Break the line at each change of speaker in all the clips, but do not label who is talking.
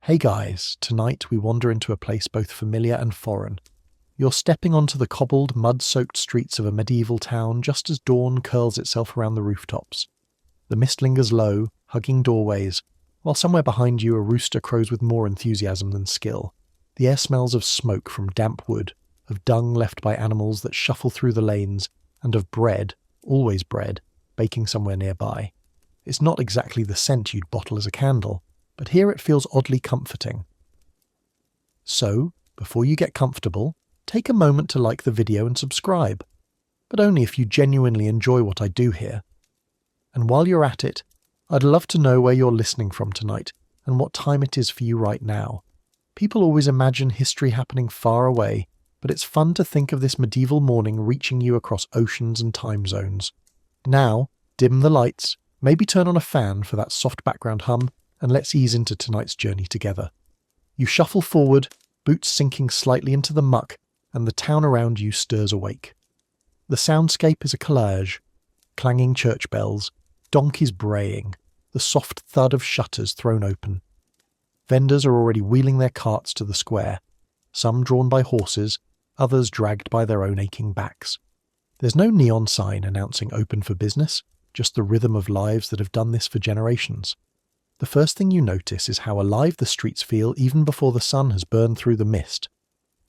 Hey guys, tonight we wander into a place both familiar and foreign. You're stepping onto the cobbled, mud-soaked streets of a medieval town just as dawn curls itself around the rooftops. The mist lingers low, hugging doorways, while somewhere behind you a rooster crows with more enthusiasm than skill. The air smells of smoke from damp wood, of dung left by animals that shuffle through the lanes, and of bread, always bread, baking somewhere nearby. It's not exactly the scent you'd bottle as a candle, but here it feels oddly comforting. So, before you get comfortable, take a moment to like the video and subscribe, but only if you genuinely enjoy what I do here. And while you're at it, I'd love to know where you're listening from tonight and what time it is for you right now. People always imagine history happening far away, but it's fun to think of this medieval morning reaching you across oceans and time zones. Now, dim the lights, maybe turn on a fan for that soft background hum, and let's ease into tonight's journey together. You shuffle forward, boots sinking slightly into the muck, and the town around you stirs awake. The soundscape is a collage: clanging church bells, donkeys braying, the soft thud of shutters thrown open. Vendors are already wheeling their carts to the square, some drawn by horses, others dragged by their own aching backs. There's no neon sign announcing open for business, just the rhythm of lives that have done this for generations. The first thing you notice is how alive the streets feel even before the sun has burned through the mist.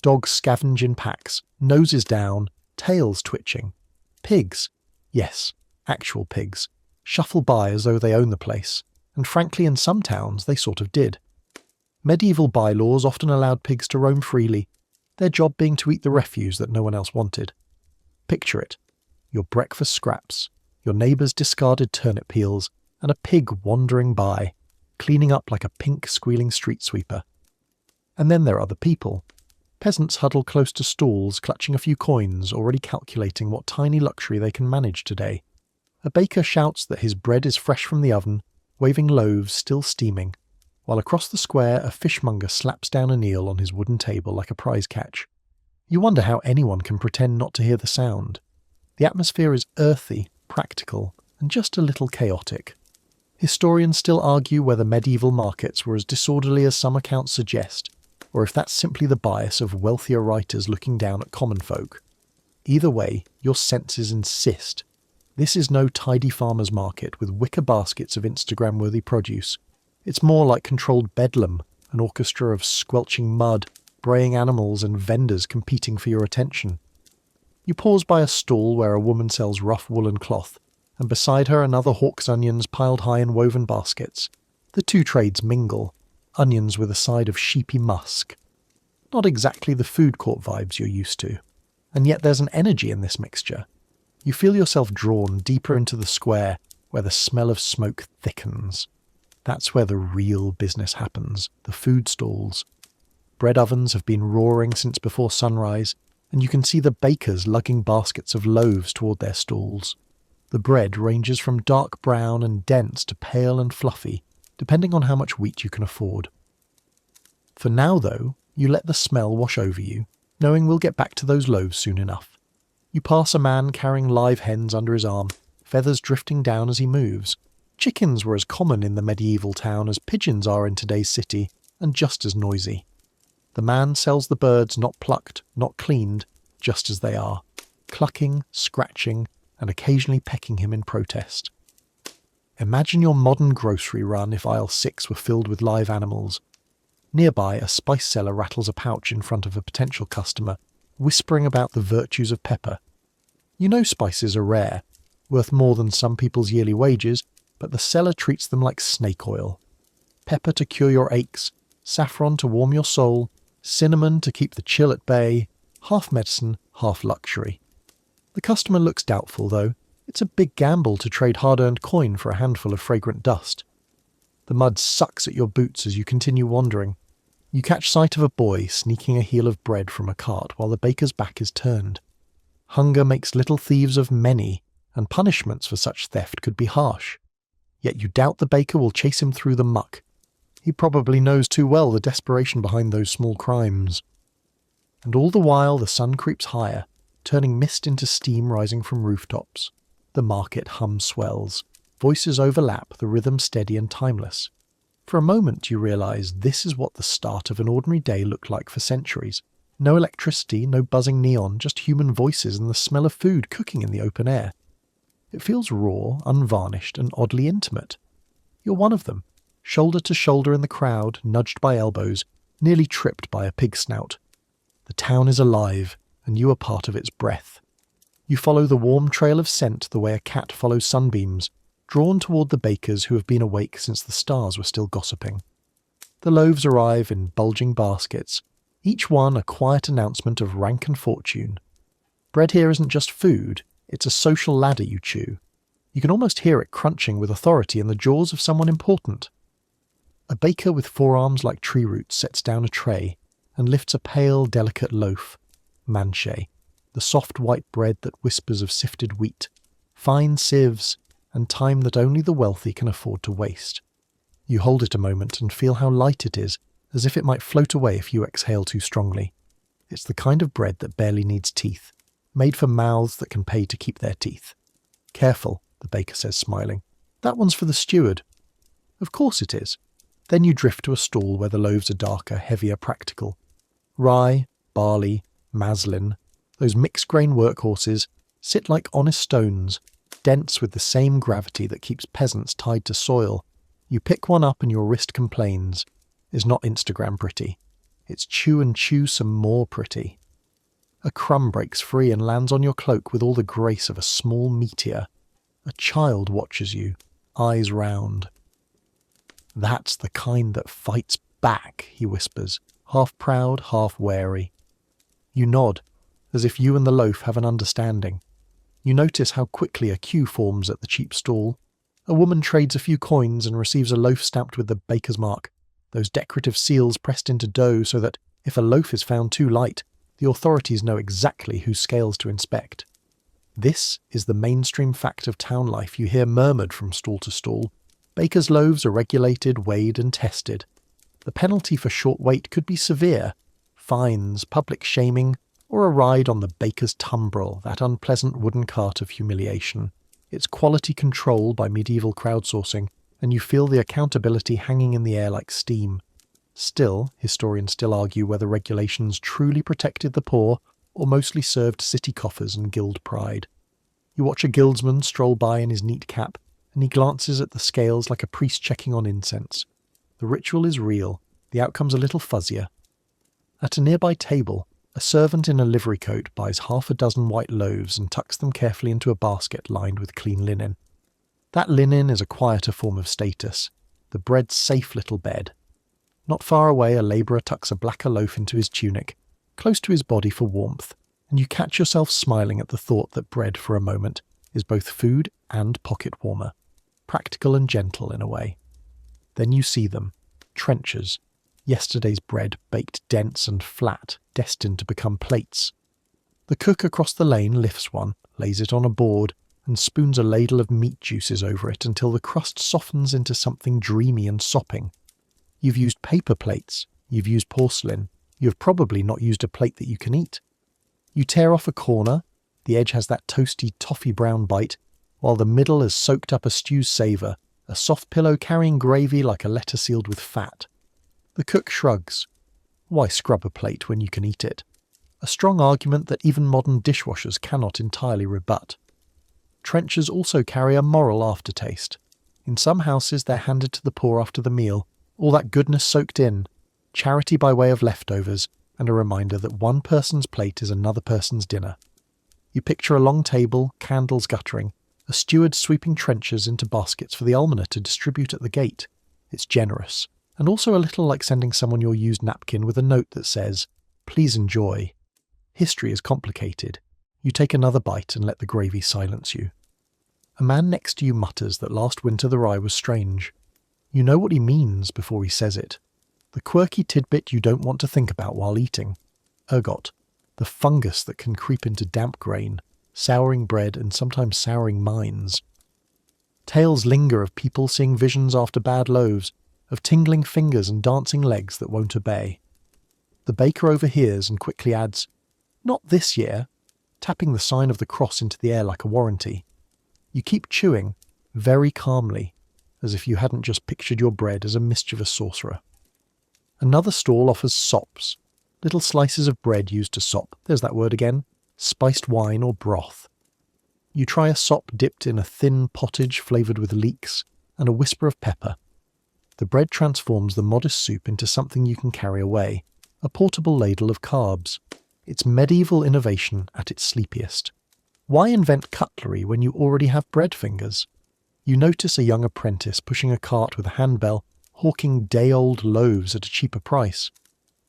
Dogs scavenge in packs, noses down, tails twitching. Pigs, yes, actual pigs, shuffle by as though they own the place, and frankly in some towns they sort of did. Medieval bylaws often allowed pigs to roam freely, their job being to eat the refuse that no one else wanted. Picture it: your breakfast scraps, your neighbour's discarded turnip peels, and a pig wandering by, cleaning up like a pink squealing street sweeper. And then there are the people. Peasants huddle close to stalls, clutching a few coins, already calculating what tiny luxury they can manage today. A baker shouts that his bread is fresh from the oven, waving loaves still steaming, while across the square a fishmonger slaps down an eel on his wooden table like a prize catch. You wonder how anyone can pretend not to hear the sound. The atmosphere is earthy, practical, and just a little chaotic. Historians still argue whether medieval markets were as disorderly as some accounts suggest, or if that's simply the bias of wealthier writers looking down at common folk. Either way, your senses insist. This is no tidy farmer's market with wicker baskets of Instagram-worthy produce. It's more like controlled bedlam, an orchestra of squelching mud, braying animals and vendors competing for your attention. You pause by a stall where a woman sells rough woolen cloth, and beside her another hawks onions piled high in woven baskets. The two trades mingle, onions with a side of sheepy musk. Not exactly the food court vibes you're used to, and yet there's an energy in this mixture. You feel yourself drawn deeper into the square where the smell of smoke thickens. That's where the real business happens, the food stalls. Bread ovens have been roaring since before sunrise, and you can see the bakers lugging baskets of loaves toward their stalls. The bread ranges from dark brown and dense to pale and fluffy, depending on how much wheat you can afford. For now, though, you let the smell wash over you, knowing we'll get back to those loaves soon enough. You pass a man carrying live hens under his arm, feathers drifting down as he moves. Chickens were as common in the medieval town as pigeons are in today's city, and just as noisy. The man sells the birds not plucked, not cleaned, just as they are, clucking, scratching, and occasionally pecking him in protest. Imagine your modern grocery run if aisle 6 were filled with live animals. Nearby, a spice seller rattles a pouch in front of a potential customer, whispering about the virtues of pepper. You know spices are rare, worth more than some people's yearly wages, but the seller treats them like snake oil. Pepper to cure your aches, saffron to warm your soul, cinnamon to keep the chill at bay, half medicine, half luxury. The customer looks doubtful, though. It's a big gamble to trade hard-earned coin for a handful of fragrant dust. The mud sucks at your boots as you continue wandering. You catch sight of a boy sneaking a heel of bread from a cart while the baker's back is turned. Hunger makes little thieves of many, and punishments for such theft could be harsh. Yet you doubt the baker will chase him through the muck. He probably knows too well the desperation behind those small crimes. And all the while the sun creeps higher, turning mist into steam rising from rooftops. The market hum swells. Voices overlap, the rhythm steady and timeless. For a moment you realise this is what the start of an ordinary day looked like for centuries. No electricity, no buzzing neon, just human voices and the smell of food cooking in the open air. It feels raw, unvarnished, and oddly intimate. You're one of them, shoulder to shoulder in the crowd, nudged by elbows, nearly tripped by a pig snout. The town is alive, and you are part of its breath. You follow the warm trail of scent the way a cat follows sunbeams, drawn toward the bakers who have been awake since the stars were still gossiping. The loaves arrive in bulging baskets, each one a quiet announcement of rank and fortune. Bread here isn't just food, it's a social ladder you chew. You can almost hear it crunching with authority in the jaws of someone important. A baker with forearms like tree roots sets down a tray and lifts a pale, delicate loaf, manchet, the soft white bread that whispers of sifted wheat, fine sieves, and time that only the wealthy can afford to waste. You hold it a moment and feel how light it is, as if it might float away if you exhale too strongly. It's the kind of bread that barely needs teeth, made for mouths that can pay to keep their teeth. Careful, the baker says, smiling. That one's for the steward. Of course it is. Then you drift to a stall where the loaves are darker, heavier, practical. Rye, barley, maslin, those mixed-grain workhorses sit like honest stones, dense with the same gravity that keeps peasants tied to soil. You pick one up and your wrist complains. It's not Instagram pretty. It's chew and chew some more pretty. A crumb breaks free and lands on your cloak with all the grace of a small meteor. A child watches you, eyes round. That's the kind that fights back, he whispers, half proud, half wary. You nod, as if you and the loaf have an understanding. You notice how quickly a queue forms at the cheap stall. A woman trades a few coins and receives a loaf stamped with the baker's mark, those decorative seals pressed into dough so that, if a loaf is found too light, the authorities know exactly whose scales to inspect. This is the mainstream fact of town life you hear murmured from stall to stall. Bakers' loaves are regulated, weighed and tested. The penalty for short wait could be severe: fines, public shaming, or a ride on the baker's tumbril, that unpleasant wooden cart of humiliation. It's quality control by medieval crowdsourcing, and you feel the accountability hanging in the air like steam. Still, historians still argue whether regulations truly protected the poor or mostly served city coffers and guild pride. You watch a guildsman stroll by in his neat cap, and he glances at the scales like a priest checking on incense. The ritual is real, the outcome's a little fuzzier. At a nearby table, a servant in a livery coat buys half a dozen white loaves and tucks them carefully into a basket lined with clean linen. That linen is a quieter form of status, the bread's safe little bed. Not far away, a labourer tucks a blacker loaf into his tunic, close to his body for warmth, and you catch yourself smiling at the thought that bread, for a moment, is both food and pocket warmer, practical and gentle in a way. Then you see them, trenchers, yesterday's bread baked dense and flat, destined to become plates. The cook across the lane lifts one, lays it on a board, and spoons a ladle of meat juices over it until the crust softens into something dreamy and sopping. You've used paper plates, you've used porcelain, you have probably not used a plate that you can eat. You tear off a corner, the edge has that toasty toffee brown bite, while the middle has soaked up a stew's savour, a soft pillow carrying gravy like a letter sealed with fat. The cook shrugs. Why scrub a plate when you can eat it? A strong argument that even modern dishwashers cannot entirely rebut. Trenchers also carry a moral aftertaste. In some houses they're handed to the poor after the meal, all that goodness soaked in, charity by way of leftovers, and a reminder that one person's plate is another person's dinner. You picture a long table, candles guttering, a steward sweeping trenchers into baskets for the almoner to distribute at the gate. It's generous, and also a little like sending someone your used napkin with a note that says, "Please enjoy." History is complicated. You take another bite and let the gravy silence you. A man next to you mutters that last winter the rye was strange. You know what he means before he says it. The quirky tidbit you don't want to think about while eating. Ergot, the fungus that can creep into damp grain, souring bread and sometimes souring minds. Tales linger of people seeing visions after bad loaves, of tingling fingers and dancing legs that won't obey. The baker overhears and quickly adds, "Not this year," tapping the sign of the cross into the air like a warranty. You keep chewing, very calmly, as if you hadn't just pictured your bread as a mischievous sorcerer. Another stall offers sops, little slices of bread used to sop, there's that word again, spiced wine or broth. You try a sop dipped in a thin pottage flavoured with leeks and a whisper of pepper. The bread transforms the modest soup into something you can carry away, a portable ladle of carbs. It's medieval innovation at its sleepiest. Why invent cutlery when you already have bread fingers? You notice a young apprentice pushing a cart with a handbell, hawking day-old loaves at a cheaper price.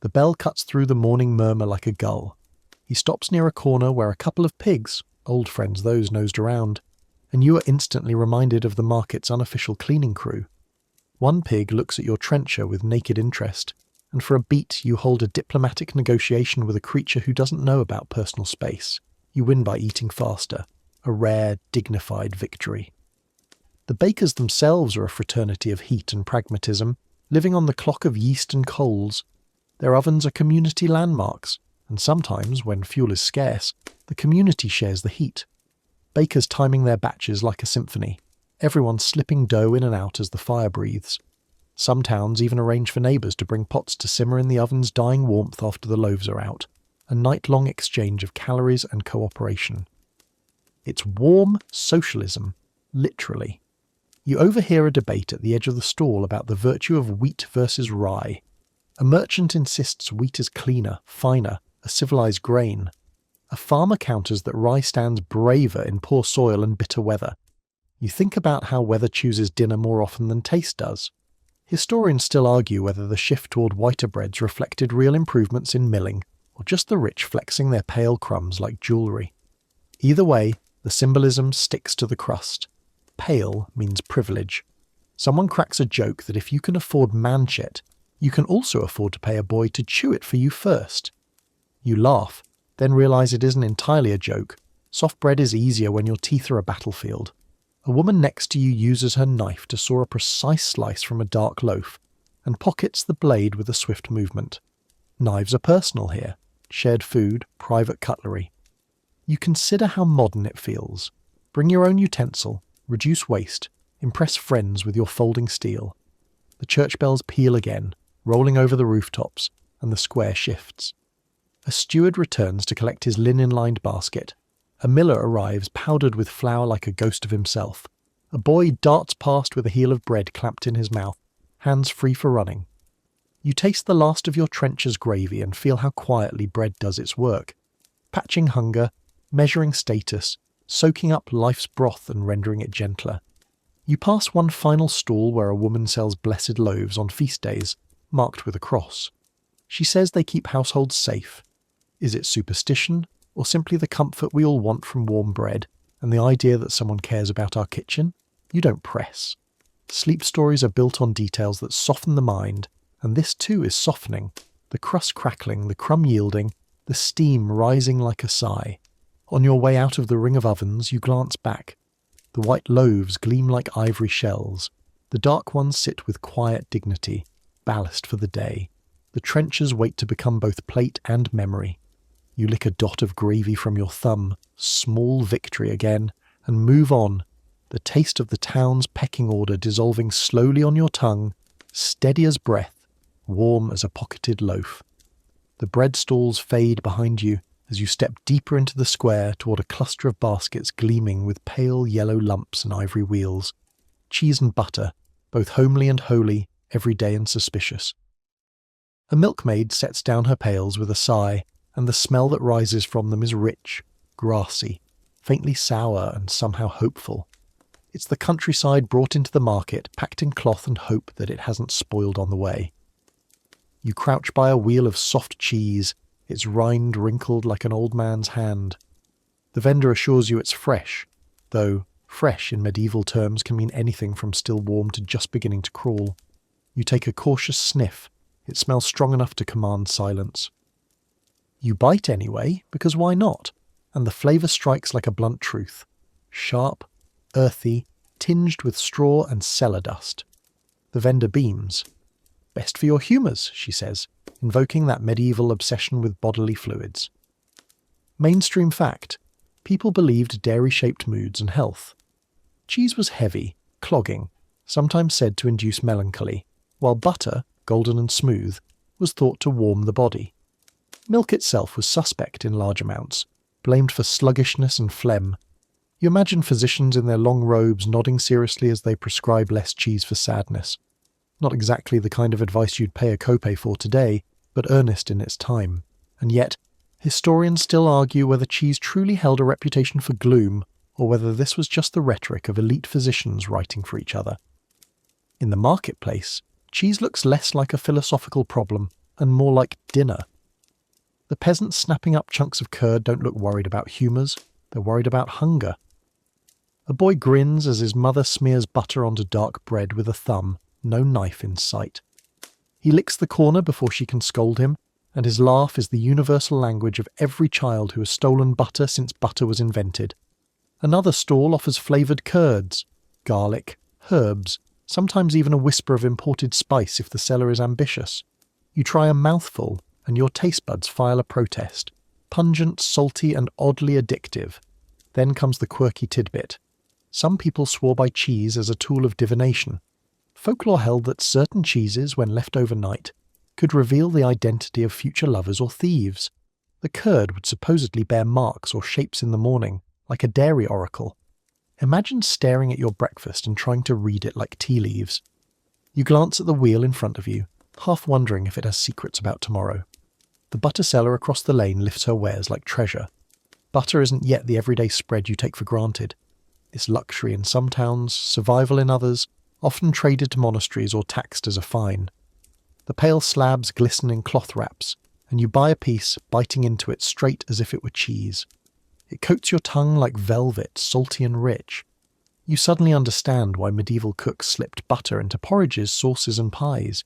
The bell cuts through the morning murmur like a gull. He stops near a corner where a couple of pigs, old friends those, nosed around, and you are instantly reminded of the market's unofficial cleaning crew. One pig looks at your trencher with naked interest, and for a beat you hold a diplomatic negotiation with a creature who doesn't know about personal space. You win by eating faster, a rare, dignified victory. The bakers themselves are a fraternity of heat and pragmatism, living on the clock of yeast and coals. Their ovens are community landmarks, and sometimes, when fuel is scarce, the community shares the heat. Bakers timing their batches like a symphony, everyone slipping dough in and out as the fire breathes. Some towns even arrange for neighbours to bring pots to simmer in the oven's dying warmth after the loaves are out, a night-long exchange of calories and cooperation. It's warm socialism, literally. You overhear a debate at the edge of the stall about the virtue of wheat versus rye. A merchant insists wheat is cleaner, finer, a civilised grain. A farmer counters that rye stands braver in poor soil and bitter weather. You think about how weather chooses dinner more often than taste does. Historians still argue whether the shift toward whiter breads reflected real improvements in milling, or just the rich flexing their pale crumbs like jewellery. Either way, the symbolism sticks to the crust. Pale means privilege. Someone cracks a joke that if you can afford manchet, you can also afford to pay a boy to chew it for you first. You laugh, then realise it isn't entirely a joke. Soft bread is easier when your teeth are a battlefield. A woman next to you uses her knife to saw a precise slice from a dark loaf, and pockets the blade with a swift movement. Knives are personal here. Shared food, private cutlery. You consider how modern it feels. Bring your own utensil, reduce waste, impress friends with your folding steel. The church bells peal again, rolling over the rooftops, and the square shifts. A steward returns to collect his linen-lined basket. A miller arrives powdered with flour like a ghost of himself. A boy darts past with a heel of bread clamped in his mouth, hands free for running. You taste the last of your trencher's gravy and feel how quietly bread does its work, patching hunger, measuring status, soaking up life's broth and rendering it gentler. You pass one final stall where a woman sells blessed loaves on feast days, marked with a cross. She says they keep households safe. Is it superstition, or simply the comfort we all want from warm bread, and the idea that someone cares about our kitchen? You don't press. Sleep stories are built on details that soften the mind, and this too is softening. The crust crackling, the crumb yielding, the steam rising like a sigh. On your way out of the ring of ovens, you glance back. The white loaves gleam like ivory shells. The dark ones sit with quiet dignity, ballast for the day. The trenchers wait to become both plate and memory. You lick a dot of gravy from your thumb, small victory again, and move on, the taste of the town's pecking order dissolving slowly on your tongue, steady as breath, warm as a pocketed loaf. The bread stalls fade behind you as you step deeper into the square toward a cluster of baskets gleaming with pale yellow lumps and ivory wheels. Cheese and butter, both homely and holy, everyday and suspicious. A milkmaid sets down her pails with a sigh, and the smell that rises from them is rich, grassy, faintly sour and somehow hopeful. It's the countryside brought into the market, packed in cloth and hope that it hasn't spoiled on the way. You crouch by a wheel of soft cheese, its rind wrinkled like an old man's hand. The vendor assures you it's fresh, though fresh in medieval terms can mean anything from still warm to just beginning to crawl. You take a cautious sniff. It smells strong enough to command silence. You bite anyway, because why not? And the flavour strikes like a blunt truth. Sharp, earthy, tinged with straw and cellar dust. The vendor beams. Best for your humours, she says, invoking that medieval obsession with bodily fluids. Mainstream fact. People believed dairy shaped moods and health. Cheese was heavy, clogging, sometimes said to induce melancholy, while butter, golden and smooth, was thought to warm the body. Milk itself was suspect in large amounts, blamed for sluggishness and phlegm. You imagine physicians in their long robes nodding seriously as they prescribe less cheese for sadness. Not exactly the kind of advice you'd pay a copay for today, but earnest in its time. And yet, historians still argue whether cheese truly held a reputation for gloom, or whether this was just the rhetoric of elite physicians writing for each other. In the marketplace, cheese looks less like a philosophical problem and more like dinner. The peasants snapping up chunks of curd don't look worried about humours, they're worried about hunger. A boy grins as his mother smears butter onto dark bread with a thumb, no knife in sight. He licks the corner before she can scold him, and his laugh is the universal language of every child who has stolen butter since butter was invented. Another stall offers flavoured curds, garlic, herbs, sometimes even a whisper of imported spice if the seller is ambitious. You try a mouthful, and your taste buds file a protest. Pungent, salty, and oddly addictive. Then comes the quirky tidbit. Some people swore by cheese as a tool of divination. Folklore held that certain cheeses, when left overnight, could reveal the identity of future lovers or thieves. The curd would supposedly bear marks or shapes in the morning, like a dairy oracle. Imagine staring at your breakfast and trying to read it like tea leaves. You glance at the wheel in front of you, half wondering if it has secrets about tomorrow. The butter seller across the lane lifts her wares like treasure. Butter isn't yet the everyday spread you take for granted. It's luxury in some towns, survival in others, often traded to monasteries or taxed as a fine. The pale slabs glisten in cloth wraps, and you buy a piece, biting into it straight as if it were cheese. It coats your tongue like velvet, salty and rich. You suddenly understand why medieval cooks slipped butter into porridges, sauces and pies.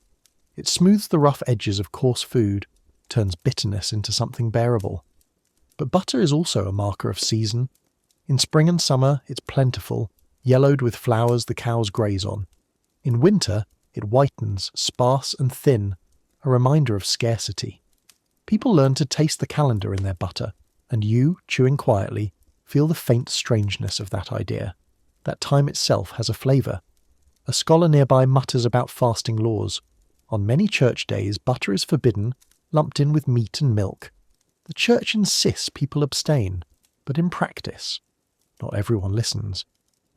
It smooths the rough edges of coarse food, turns bitterness into something bearable. But butter is also a marker of season. In spring and summer, it's plentiful, yellowed with flowers the cows graze on. In winter, it whitens, sparse and thin, a reminder of scarcity. People learn to taste the calendar in their butter, and you, chewing quietly, feel the faint strangeness of that idea. That time itself has a flavour. A scholar nearby mutters about fasting laws. On many church days, butter is forbidden, lumped in with meat and milk. The church insists people abstain, but in practice, not everyone listens.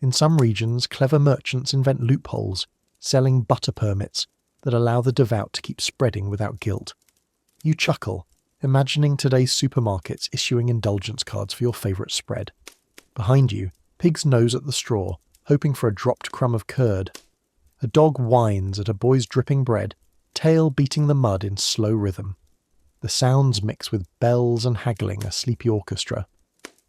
In some regions, clever merchants invent loopholes, selling butter permits that allow the devout to keep spreading without guilt. You chuckle, imagining today's supermarkets issuing indulgence cards for your favourite spread. Behind you, pigs nose at the straw, hoping for a dropped crumb of curd. A dog whines at a boy's dripping bread, tail beating the mud in slow rhythm. The sounds mix with bells and haggling, a sleepy orchestra.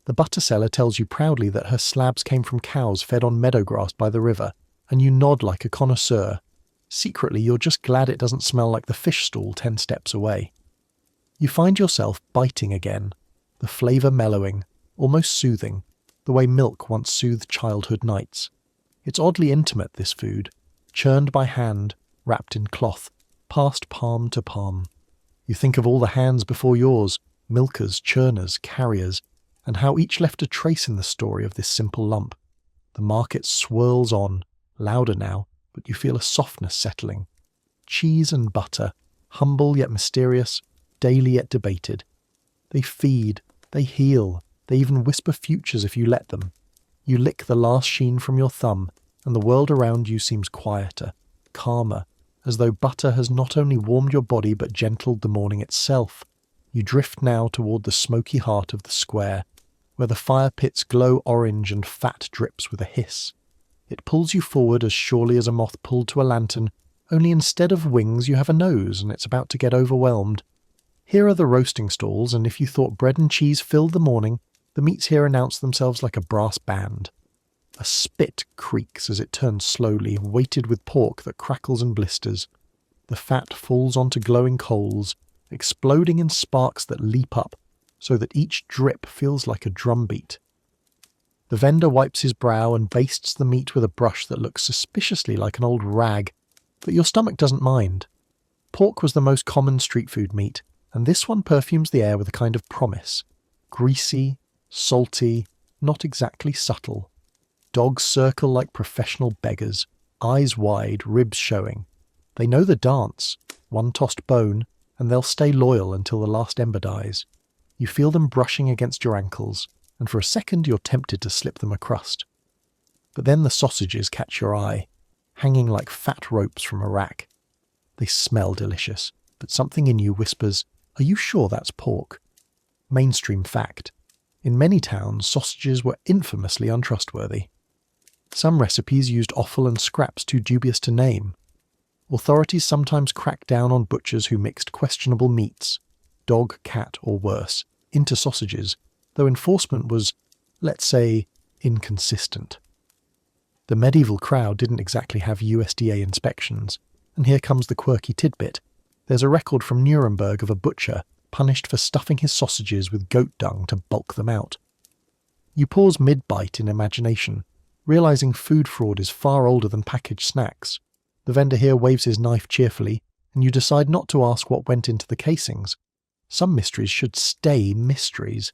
The butter seller tells you proudly that her slabs came from cows fed on meadow grass by the river, and you nod like a connoisseur. Secretly, you're just glad it doesn't smell like the fish stall 10 steps away. You find yourself biting again, the flavour mellowing, almost soothing, the way milk once soothed childhood nights. It's oddly intimate, this food, churned by hand, wrapped in cloth, passed palm to palm. You think of all the hands before yours, milkers, churners, carriers, and how each left a trace in the story of this simple lump. The market swirls on, louder now, but you feel a softness settling. Cheese and butter, humble yet mysterious, daily yet debated. They feed, they heal, they even whisper futures if you let them. You lick the last sheen from your thumb, and the world around you seems quieter, calmer, as though butter has not only warmed your body but gentled the morning itself. You drift now toward the smoky heart of the square, where the fire pits glow orange and fat drips with a hiss. It pulls you forward as surely as a moth pulled to a lantern, only instead of wings you have a nose and it's about to get overwhelmed. Here are the roasting stalls, and if you thought bread and cheese filled the morning, the meats here announce themselves like a brass band. A spit creaks as it turns slowly, weighted with pork that crackles and blisters. The fat falls onto glowing coals, exploding in sparks that leap up, so that each drip feels like a drumbeat. The vendor wipes his brow and bastes the meat with a brush that looks suspiciously like an old rag, but your stomach doesn't mind. Pork was the most common street food meat, and this one perfumes the air with a kind of promise. Greasy, salty, not exactly subtle. Dogs circle like professional beggars, eyes wide, ribs showing. They know the dance, one tossed bone, and they'll stay loyal until the last ember dies. You feel them brushing against your ankles, and for a second you're tempted to slip them a crust. But then the sausages catch your eye, hanging like fat ropes from a rack. They smell delicious, but something in you whispers, "Are you sure that's pork?" Mainstream fact. In many towns, sausages were infamously untrustworthy. Some recipes used offal and scraps too dubious to name. Authorities sometimes cracked down on butchers who mixed questionable meats, dog, cat, or worse, into sausages, though enforcement was, let's say, inconsistent. The medieval crowd didn't exactly have USDA inspections, and here comes the quirky tidbit. There's a record from Nuremberg of a butcher punished for stuffing his sausages with goat dung to bulk them out. You pause mid-bite in imagination, realizing food fraud is far older than packaged snacks. The vendor here waves his knife cheerfully, and you decide not to ask what went into the casings. Some mysteries should stay mysteries.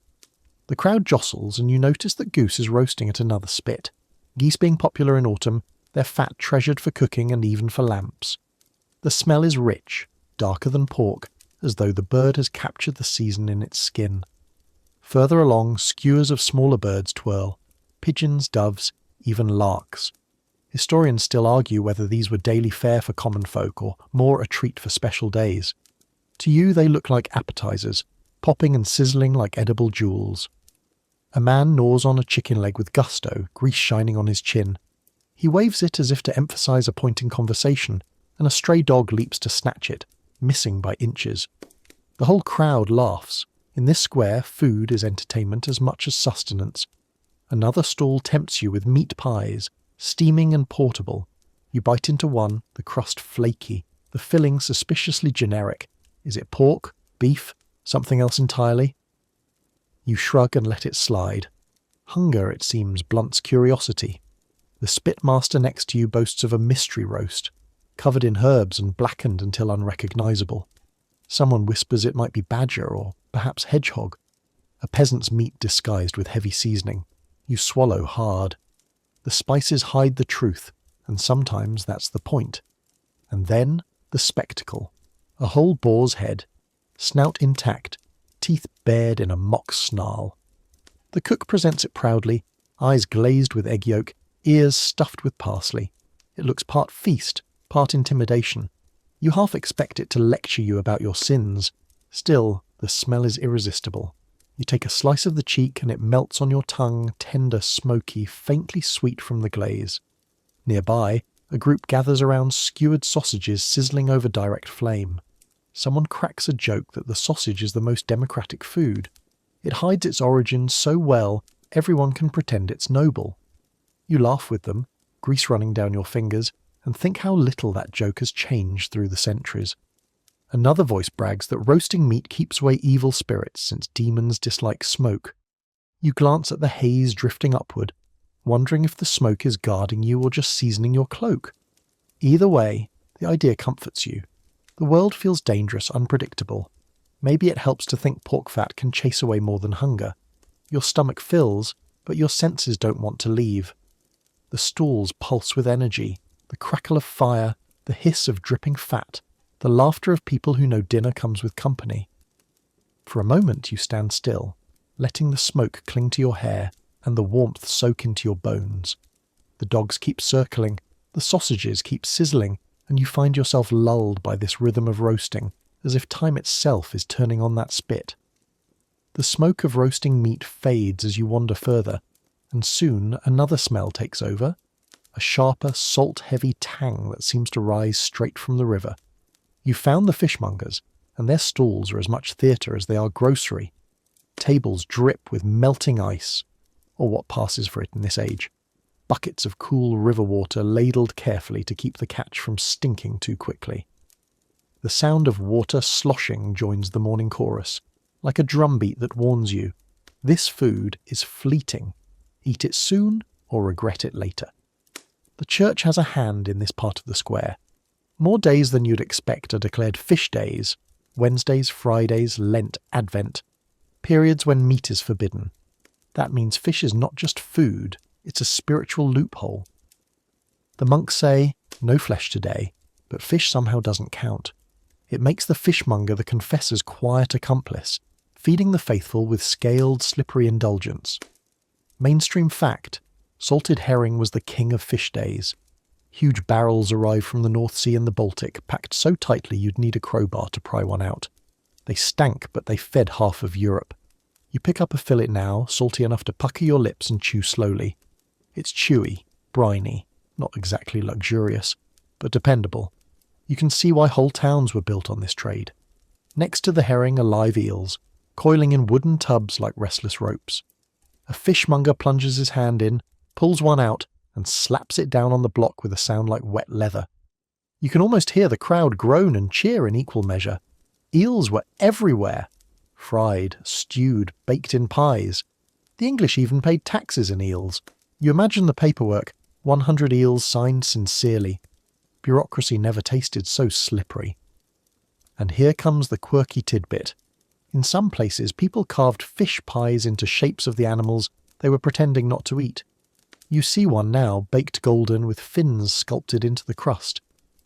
The crowd jostles, and you notice that Goose is roasting at another spit. Geese being popular in autumn, their fat treasured for cooking and even for lamps. The smell is rich, darker than pork, as though the bird has captured the season in its skin. Further along, skewers of smaller birds twirl, pigeons, doves, even larks. Historians still argue whether these were daily fare for common folk or more a treat for special days. To you they look like appetizers, popping and sizzling like edible jewels. A man gnaws on a chicken leg with gusto, grease shining on his chin. He waves it as if to emphasize a point in conversation, and a stray dog leaps to snatch it, missing by inches. The whole crowd laughs. In this square, food is entertainment as much as sustenance. Another stall tempts you with meat pies, steaming and portable. You bite into one, the crust flaky, the filling suspiciously generic. Is it pork, beef, something else entirely? You shrug and let it slide. Hunger, it seems, blunts curiosity. The spitmaster next to you boasts of a mystery roast, covered in herbs and blackened until unrecognizable. Someone whispers it might be badger or perhaps hedgehog. A peasant's meat disguised with heavy seasoning. You swallow hard. The spices hide the truth, and sometimes that's the point. And then the spectacle. A whole boar's head, snout intact, teeth bared in a mock snarl. The cook presents it proudly, eyes glazed with egg yolk, ears stuffed with parsley. It looks part feast, part intimidation. You half expect it to lecture you about your sins. Still, the smell is irresistible. You take a slice of the cheek and it melts on your tongue, tender, smoky, faintly sweet from the glaze. Nearby, a group gathers around skewered sausages sizzling over direct flame. Someone cracks a joke that the sausage is the most democratic food. It hides its origins so well, everyone can pretend it's noble. You laugh with them, grease running down your fingers, and think how little that joke has changed through the centuries. Another voice brags that roasting meat keeps away evil spirits since demons dislike smoke. You glance at the haze drifting upward, wondering if the smoke is guarding you or just seasoning your cloak. Either way, the idea comforts you. The world feels dangerous, unpredictable. Maybe it helps to think pork fat can chase away more than hunger. Your stomach fills, but your senses don't want to leave. The stalls pulse with energy, the crackle of fire, the hiss of dripping fat, the laughter of people who know dinner comes with company. For a moment you stand still, letting the smoke cling to your hair and the warmth soak into your bones. The dogs keep circling, the sausages keep sizzling, and you find yourself lulled by this rhythm of roasting, as if time itself is turning on that spit. The smoke of roasting meat fades as you wander further, and soon another smell takes over, a sharper, salt-heavy tang that seems to rise straight from the river. You found the fishmongers, and their stalls are as much theatre as they are grocery. Tables drip with melting ice, or what passes for it in this age. Buckets of cool river water ladled carefully to keep the catch from stinking too quickly. The sound of water sloshing joins the morning chorus, like a drumbeat that warns you, this food is fleeting. Eat it soon or regret it later. The church has a hand in this part of the square. More days than you'd expect are declared fish days, Wednesdays, Fridays, Lent, Advent, periods when meat is forbidden. That means fish is not just food, it's a spiritual loophole. The monks say, No flesh today, but fish somehow doesn't count. It makes the fishmonger the confessor's quiet accomplice, feeding the faithful with scaled, slippery indulgence. Mainstream fact: salted herring was the king of fish days. Huge barrels arrived from the North Sea and the Baltic, packed so tightly you'd need a crowbar to pry one out. They stank, but they fed half of Europe. You pick up a fillet now, salty enough to pucker your lips and chew slowly. It's chewy, briny, not exactly luxurious, but dependable. You can see why whole towns were built on this trade. Next to the herring are live eels, coiling in wooden tubs like restless ropes. A fishmonger plunges his hand in, pulls one out, and slaps it down on the block with a sound like wet leather. You can almost hear the crowd groan and cheer in equal measure. Eels were everywhere. Fried, stewed, baked in pies. The English even paid taxes in eels. You imagine the paperwork: 100 eels signed sincerely. Bureaucracy never tasted so slippery. And here comes the quirky tidbit. In some places, people carved fish pies into shapes of the animals they were pretending not to eat. You see one now, baked golden with fins sculpted into the crust.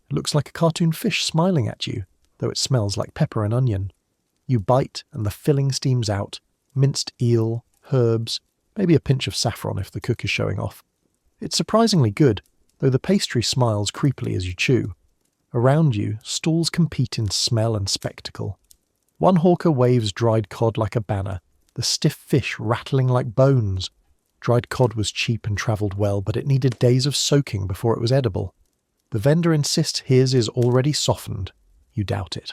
It looks like a cartoon fish smiling at you, though it smells like pepper and onion. You bite and the filling steams out: minced eel, herbs, maybe a pinch of saffron if the cook is showing off. It's surprisingly good, though the pastry smiles creepily as you chew. Around you, stalls compete in smell and spectacle. One hawker waves dried cod like a banner, the stiff fish rattling like bones. Dried cod was cheap and travelled well, but it needed days of soaking before it was edible. The vendor insists his is already softened. You doubt it.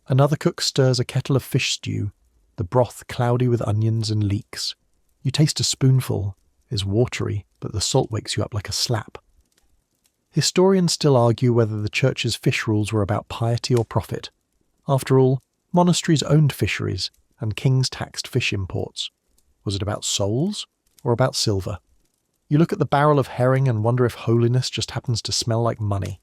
Another cook stirs a kettle of fish stew, the broth cloudy with onions and leeks. You taste a spoonful. It's watery, but the salt wakes you up like a slap. Historians still argue whether the church's fish rules were about piety or profit. After all, monasteries owned fisheries, and kings taxed fish imports. Was it about souls, or about silver? You look at the barrel of herring and wonder if holiness just happens to smell like money.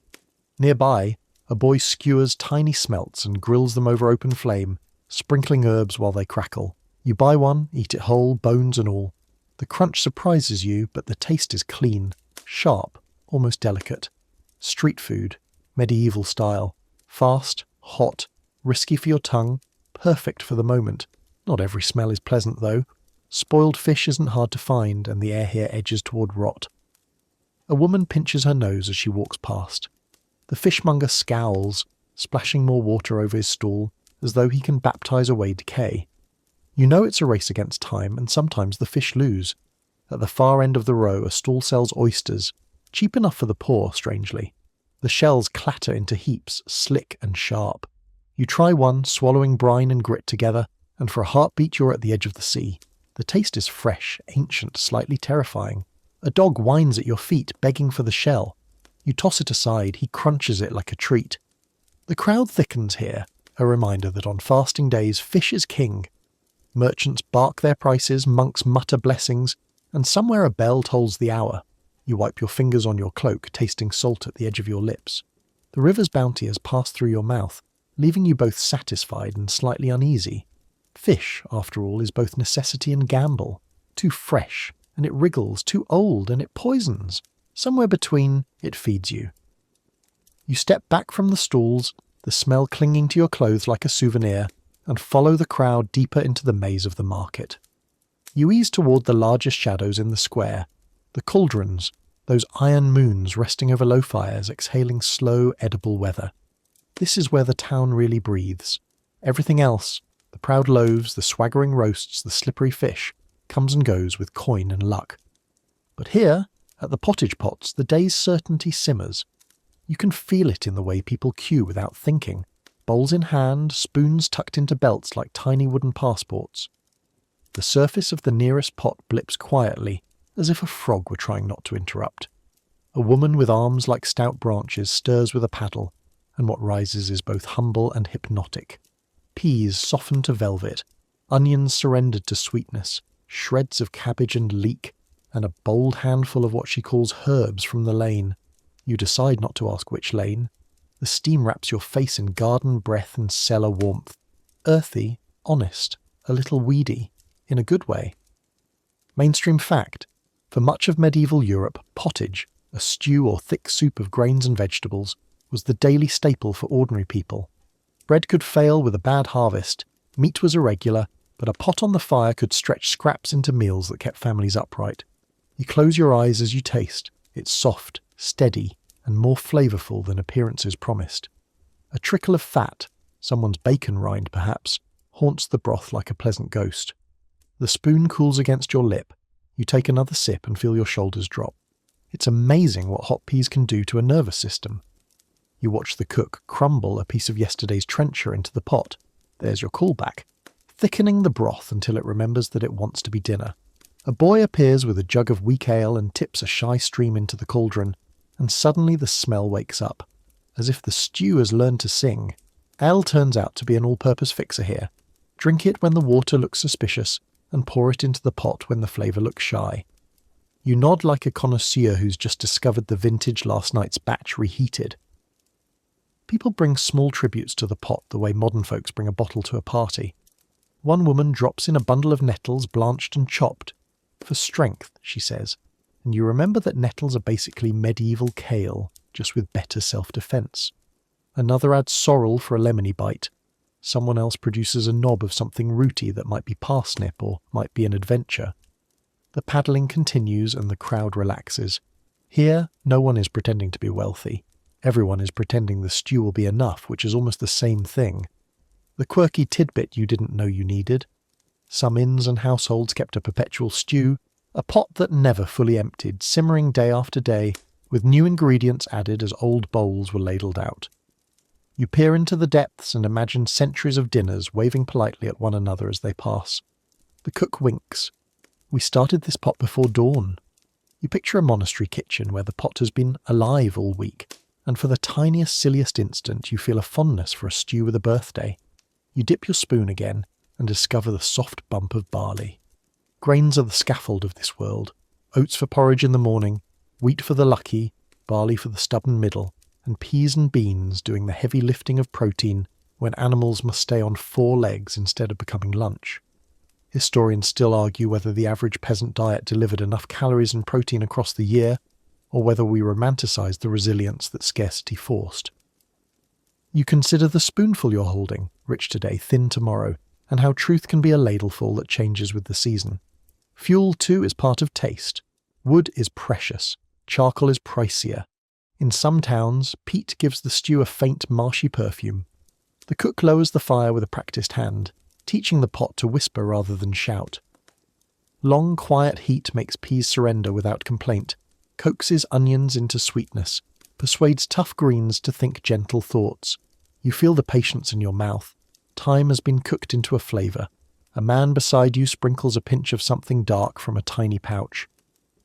Nearby, a boy skewers tiny smelts and grills them over open flame, sprinkling herbs while they crackle. You buy one, eat it whole, bones and all. The crunch surprises you, but the taste is clean, sharp, almost delicate. Street food, medieval style. Fast, hot, risky for your tongue, perfect for the moment. Not every smell is pleasant, though. Spoiled fish isn't hard to find, and the air here edges toward rot. A woman pinches her nose as she walks past. The fishmonger scowls, splashing more water over his stall, as though he can baptize away decay. You know it's a race against time, and sometimes the fish lose. At the far end of the row, a stall sells oysters, cheap enough for the poor, strangely. The shells clatter into heaps, slick and sharp. You try one, swallowing brine and grit together, and for a heartbeat you're at the edge of the sea. The taste is fresh, ancient, slightly terrifying. A dog whines at your feet, begging for the shell. You toss it aside, he crunches it like a treat. The crowd thickens here, a reminder that on fasting days fish is king. Merchants bark their prices, monks mutter blessings, and somewhere a bell tolls the hour. You wipe your fingers on your cloak, tasting salt at the edge of your lips. The river's bounty has passed through your mouth, leaving you both satisfied and slightly uneasy. Fish, after all, is both necessity and gamble. Too fresh, and it wriggles. Too old, and it poisons. Somewhere between, it feeds you. You step back from the stalls, the smell clinging to your clothes like a souvenir, and follow the crowd deeper into the maze of the market. You ease toward the largest shadows in the square, the cauldrons, those iron moons resting over low fires, exhaling slow, edible weather. This is where the town really breathes. Everything else, the proud loaves, the swaggering roasts, the slippery fish, comes and goes with coin and luck. But here, at the pottage pots, the day's certainty simmers. You can feel it in the way people queue without thinking, bowls in hand, spoons tucked into belts like tiny wooden passports. The surface of the nearest pot blips quietly, as if a frog were trying not to interrupt. A woman with arms like stout branches stirs with a paddle, and what rises is both humble and hypnotic. Peas softened to velvet, onions surrendered to sweetness, shreds of cabbage and leek, and a bold handful of what she calls herbs from the lane. You decide not to ask which lane. The steam wraps your face in garden breath and cellar warmth. Earthy, honest, a little weedy, in a good way. Mainstream fact: for much of medieval Europe, pottage, A stew or thick soup of grains and vegetables was the daily staple for ordinary people. Bread could fail with a bad harvest, meat was irregular, but a pot on the fire could stretch scraps into meals that kept families upright. You close your eyes as you taste. It's soft, steady, and more flavourful than appearances promised. A trickle of fat, someone's bacon rind perhaps, haunts the broth like a pleasant ghost. The spoon cools against your lip. You take another sip and feel your shoulders drop. It's amazing what hot peas can do to a nervous system. You watch the cook crumble a piece of yesterday's trencher into the pot. There's your callback, thickening the broth until it remembers that it wants to be dinner. A boy appears with a jug of weak ale and tips a shy stream into the cauldron, and suddenly the smell wakes up. As if the stew has learned to sing. Ale turns out to be an all-purpose fixer here. Drink it when the water looks suspicious, and pour it into the pot when the flavour looks shy. You nod like a connoisseur who's just discovered the vintage last night's batch reheated. People bring small tributes to the pot the way modern folks bring a bottle to a party. One woman drops in a bundle of nettles blanched and chopped. For strength, she says, and you remember that nettles are basically medieval kale, just with better self-defence. Another adds sorrel for a lemony bite. Someone else produces a knob of something rooty that might be parsnip or might be an adventure. The paddling continues and the crowd relaxes. Here, no one is pretending to be wealthy. Everyone is pretending the stew will be enough, which is almost the same thing. The quirky tidbit you didn't know you needed. Some inns and households kept a perpetual stew, a pot that never fully emptied, simmering day after day, with new ingredients added as old bowls were ladled out. You peer into the depths and imagine centuries of dinners waving politely at one another as they pass. The cook winks. We started this pot before dawn. You picture a monastery kitchen where the pot has been alive all week, and for the tiniest, silliest instant you feel a fondness for a stew with a birthday. You dip your spoon again and discover the soft bump of barley. Grains are the scaffold of this world. Oats for porridge in the morning, wheat for the lucky, barley for the stubborn middle, and peas and beans doing the heavy lifting of protein when animals must stay on 4 legs instead of becoming lunch. Historians still argue whether the average peasant diet delivered enough calories and protein across the year, or whether we romanticise the resilience that scarcity forced. You consider the spoonful you're holding, rich today, thin tomorrow, and how truth can be a ladleful that changes with the season. Fuel, too, is part of taste. Wood is precious. Charcoal is pricier. In some towns, peat gives the stew a faint, marshy perfume. The cook lowers the fire with a practised hand, teaching the pot to whisper rather than shout. Long, quiet heat makes peas surrender without complaint, coaxes onions into sweetness, persuades tough greens to think gentle thoughts. You feel the patience in your mouth. Time has been cooked into a flavour. A man beside you sprinkles a pinch of something dark from a tiny pouch.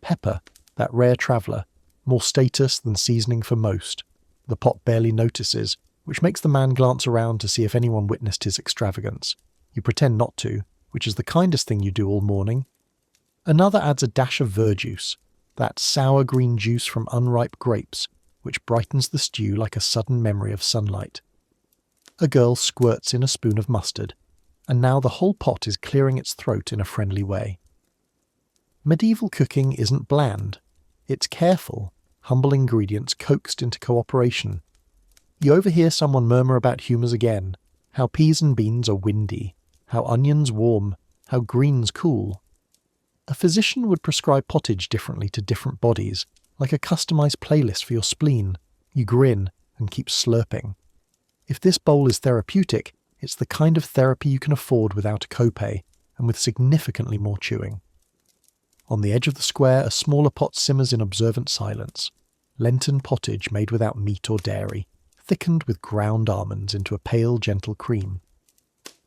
Pepper, that rare traveller, more status than seasoning for most. The pot barely notices, which makes the man glance around to see if anyone witnessed his extravagance. You pretend not to, which is the kindest thing you do all morning. Another adds a dash of verjuice, that sour green juice from unripe grapes, which brightens the stew like a sudden memory of sunlight. A girl squirts in a spoon of mustard, and now the whole pot is clearing its throat in a friendly way. Medieval cooking isn't bland. It's careful, humble ingredients coaxed into cooperation. You overhear someone murmur about humours again, how peas and beans are windy, how onions warm, how greens cool. A physician would prescribe pottage differently to different bodies, like a customised playlist for your spleen. You grin and keep slurping. If this bowl is therapeutic, it's the kind of therapy you can afford without a copay, and with significantly more chewing. On the edge of the square, a smaller pot simmers in observant silence. Lenten pottage made without meat or dairy, thickened with ground almonds into a pale, gentle cream.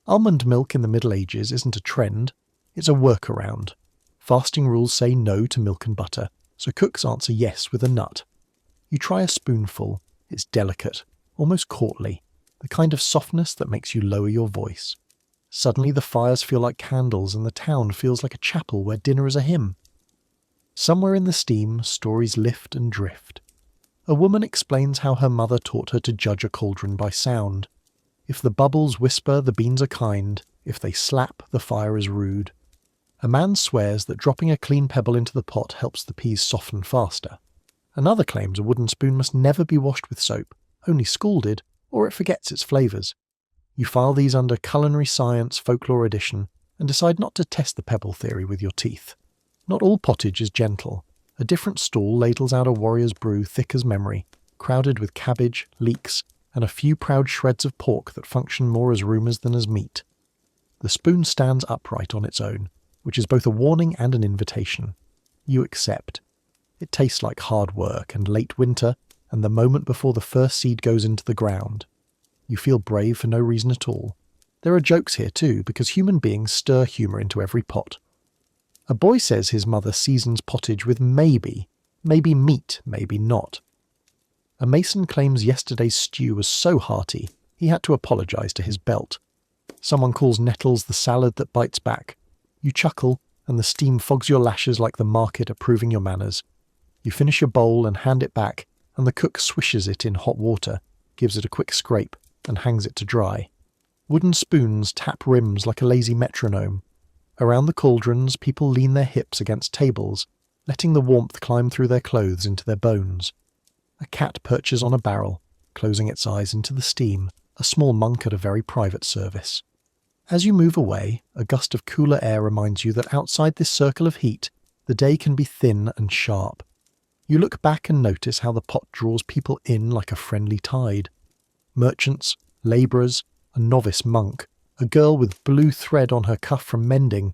Almond milk in the Middle Ages isn't a trend, it's a workaround. Fasting rules say no to milk and butter, so cooks answer yes with a nut. You try a spoonful. It's delicate, almost courtly, the kind of softness that makes you lower your voice. Suddenly the fires feel like candles and the town feels like a chapel where dinner is a hymn. Somewhere in the steam, stories lift and drift. A woman explains how her mother taught her to judge a cauldron by sound. If the bubbles whisper, the beans are kind. If they slap, the fire is rude. A man swears that dropping a clean pebble into the pot helps the peas soften faster. Another claims a wooden spoon must never be washed with soap, only scalded, or it forgets its flavours. You file these under Culinary Science Folklore Edition and decide not to test the pebble theory with your teeth. Not all pottage is gentle. A different stall ladles out a warrior's brew thick as memory, crowded with cabbage, leeks, and a few proud shreds of pork that function more as rumours than as meat. The spoon stands upright on its own, which is both a warning and an invitation. You accept. It tastes like hard work and late winter, and the moment before the first seed goes into the ground. You feel brave for no reason at all. There are jokes here too, because human beings stir humour into every pot. A boy says his mother seasons pottage with maybe meat, maybe not. A mason claims yesterday's stew was so hearty, he had to apologise to his belt. Someone calls nettles the salad that bites back. You chuckle, and the steam fogs your lashes like the market approving your manners. You finish your bowl and hand it back, and the cook swishes it in hot water, gives it a quick scrape, and hangs it to dry. Wooden spoons tap rims like a lazy metronome. Around the cauldrons, people lean their hips against tables, letting the warmth climb through their clothes into their bones. A cat perches on a barrel, closing its eyes into the steam, a small monk at a very private service. As you move away, a gust of cooler air reminds you that outside this circle of heat, the day can be thin and sharp. You look back and notice how the pot draws people in like a friendly tide. Merchants, labourers, a novice monk, a girl with blue thread on her cuff from mending.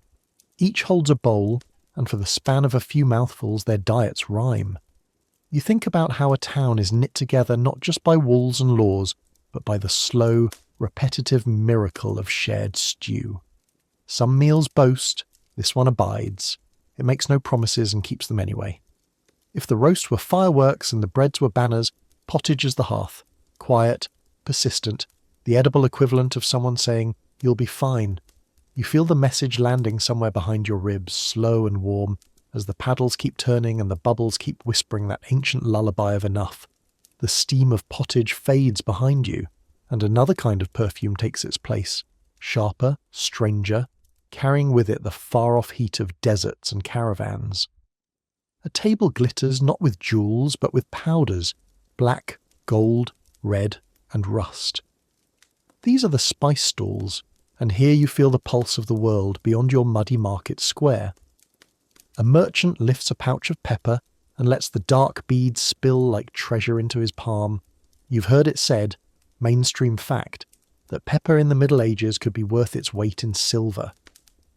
Each holds a bowl, and for the span of a few mouthfuls their diets rhyme. You think about how a town is knit together not just by walls and laws, but by the slow, repetitive miracle of shared stew. Some meals boast, this one abides. It makes no promises and keeps them anyway. If the roast were fireworks and the breads were banners, pottage is the hearth, quiet, persistent, the edible equivalent of someone saying, "You'll be fine." You feel the message landing somewhere behind your ribs, slow and warm, as the paddles keep turning and the bubbles keep whispering that ancient lullaby of enough. The steam of pottage fades behind you, and another kind of perfume takes its place, sharper, stranger, carrying with it the far-off heat of deserts and caravans. A table glitters not with jewels, but with powders, black, gold, red, and rust. These are the spice stalls, and here you feel the pulse of the world beyond your muddy market square. A merchant lifts a pouch of pepper and lets the dark beads spill like treasure into his palm. You've heard it said, mainstream fact, that pepper in the Middle Ages could be worth its weight in silver.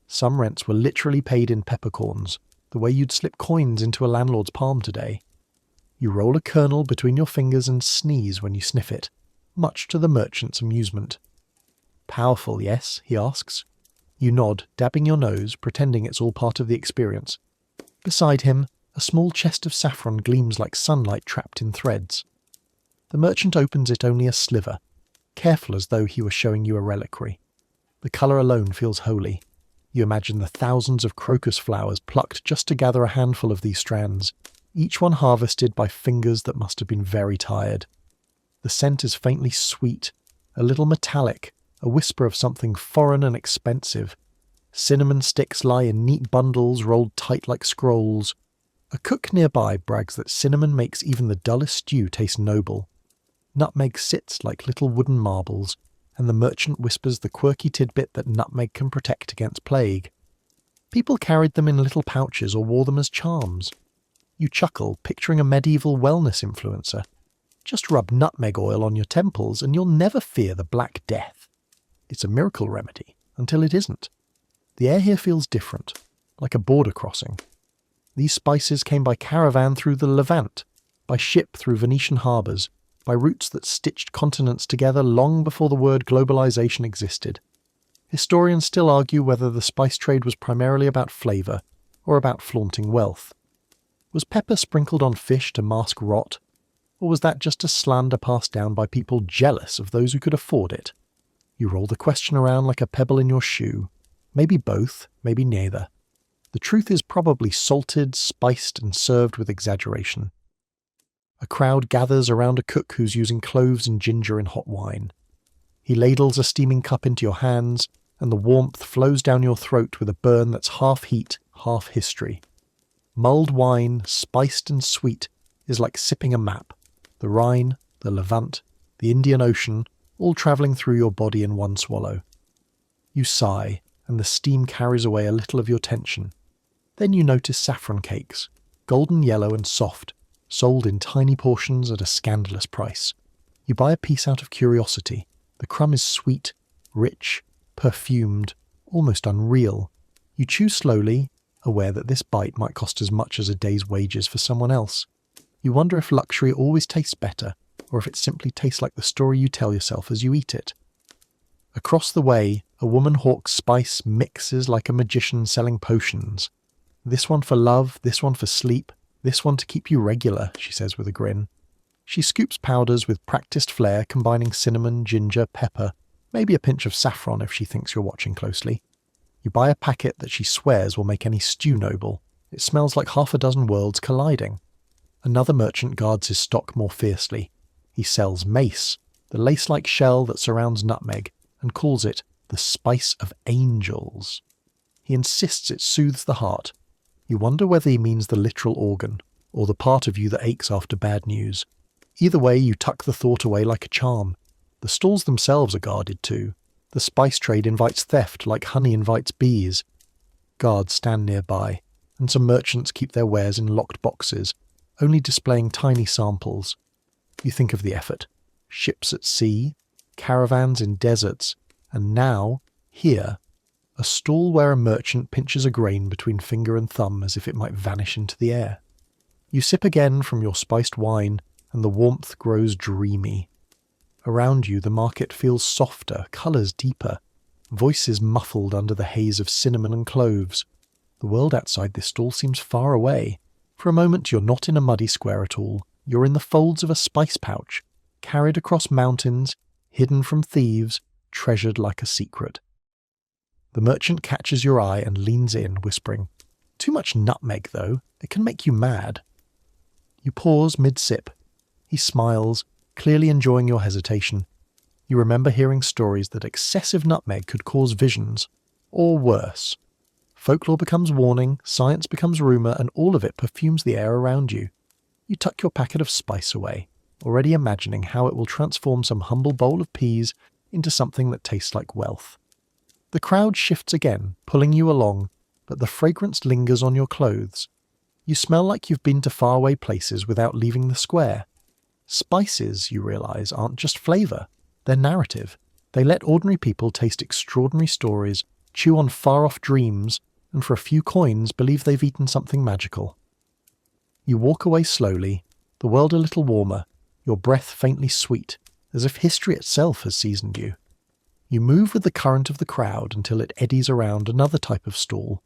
Some rents were literally paid in peppercorns, the way you'd slip coins into a landlord's palm today. You roll a kernel between your fingers and sneeze when you sniff it, much to the merchant's amusement. "Powerful, yes?" he asks. You nod, dabbing your nose, pretending it's all part of the experience. Beside him, a small chest of saffron gleams like sunlight trapped in threads. The merchant opens it only a sliver, careful as though he were showing you a reliquary. The colour alone feels holy. You imagine the thousands of crocus flowers plucked just to gather a handful of these strands, each one harvested by fingers that must have been very tired. The scent is faintly sweet, a little metallic, a whisper of something foreign and expensive. Cinnamon sticks lie in neat bundles rolled tight like scrolls. A cook nearby brags that cinnamon makes even the dullest stew taste noble. Nutmeg sits like little wooden marbles, and the merchant whispers the quirky tidbit that nutmeg can protect against plague. People carried them in little pouches or wore them as charms. You chuckle, picturing a medieval wellness influencer. Just rub nutmeg oil on your temples and you'll never fear the Black Death. It's a miracle remedy, until it isn't. The air here feels different, like a border crossing. These spices came by caravan through the Levant, by ship through Venetian harbours, by routes that stitched continents together long before the word globalization existed. Historians still argue whether the spice trade was primarily about flavour or about flaunting wealth. Was pepper sprinkled on fish to mask rot? Or was that just a slander passed down by people jealous of those who could afford it? You roll the question around like a pebble in your shoe. Maybe both, maybe neither. The truth is probably salted, spiced, and served with exaggeration. A crowd gathers around a cook who's using cloves and ginger in hot wine. He ladles a steaming cup into your hands, and the warmth flows down your throat with a burn that's half heat, half history. Mulled wine, spiced and sweet, is like sipping a map. The Rhine, the Levant, the Indian Ocean, all travelling through your body in one swallow. You sigh, and the steam carries away a little of your tension. Then you notice saffron cakes, golden yellow and soft, sold in tiny portions at a scandalous price. You buy a piece out of curiosity. The crumb is sweet, rich, perfumed, almost unreal. You chew slowly, aware that this bite might cost as much as a day's wages for someone else. You wonder if luxury always tastes better, or if it simply tastes like the story you tell yourself as you eat it. Across the way, a woman hawks spice mixes like a magician selling potions. This one for love, this one for sleep, this one to keep you regular, she says with a grin. She scoops powders with practiced flair, combining cinnamon, ginger, pepper, maybe a pinch of saffron if she thinks you're watching closely. You buy a packet that she swears will make any stew noble. It smells like half a dozen worlds colliding. Another merchant guards his stock more fiercely. He sells mace, the lace-like shell that surrounds nutmeg, and calls it the spice of angels. He insists it soothes the heart. You wonder whether he means the literal organ, or the part of you that aches after bad news. Either way, you tuck the thought away like a charm. The stalls themselves are guarded too. The spice trade invites theft like honey invites bees. Guards stand nearby, and some merchants keep their wares in locked boxes, only displaying tiny samples. You think of the effort. Ships at sea, caravans in deserts, and now, here, a stall where a merchant pinches a grain between finger and thumb as if it might vanish into the air. You sip again from your spiced wine, and the warmth grows dreamy. Around you the market feels softer, colours deeper, voices muffled under the haze of cinnamon and cloves. The world outside this stall seems far away. For a moment you're not in a muddy square at all. You're in the folds of a spice pouch, carried across mountains, hidden from thieves, treasured like a secret. The merchant catches your eye and leans in, whispering, "Too much nutmeg, though. It can make you mad." You pause mid-sip. He smiles, clearly enjoying your hesitation. You remember hearing stories that excessive nutmeg could cause visions, or worse. Folklore becomes warning, science becomes rumour, and all of it perfumes the air around you. You tuck your packet of spice away, already imagining how it will transform some humble bowl of peas into something that tastes like wealth. The crowd shifts again, pulling you along, but the fragrance lingers on your clothes. You smell like you've been to faraway places without leaving the square. Spices, you realise, aren't just flavour, they're narrative. They let ordinary people taste extraordinary stories, chew on far-off dreams, and for a few coins believe they've eaten something magical. You walk away slowly, the world a little warmer, your breath faintly sweet, as if history itself has seasoned you. You move with the current of the crowd until it eddies around another type of stall,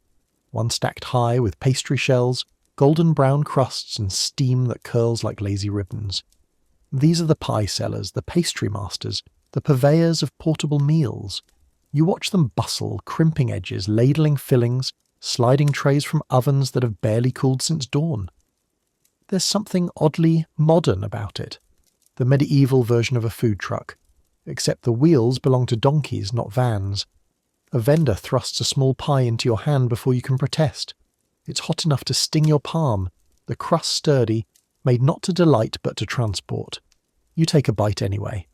one stacked high with pastry shells, golden brown crusts and steam that curls like lazy ribbons. These are the pie sellers, the pastry masters, the purveyors of portable meals. You watch them bustle, crimping edges, ladling fillings, sliding trays from ovens that have barely cooled since dawn. There's something oddly modern about it, the medieval version of a food truck, except the wheels belong to donkeys, not vans. A vendor thrusts a small pie into your hand before you can protest. It's hot enough to sting your palm, the crust sturdy, made not to delight but to transport. You take a bite anyway.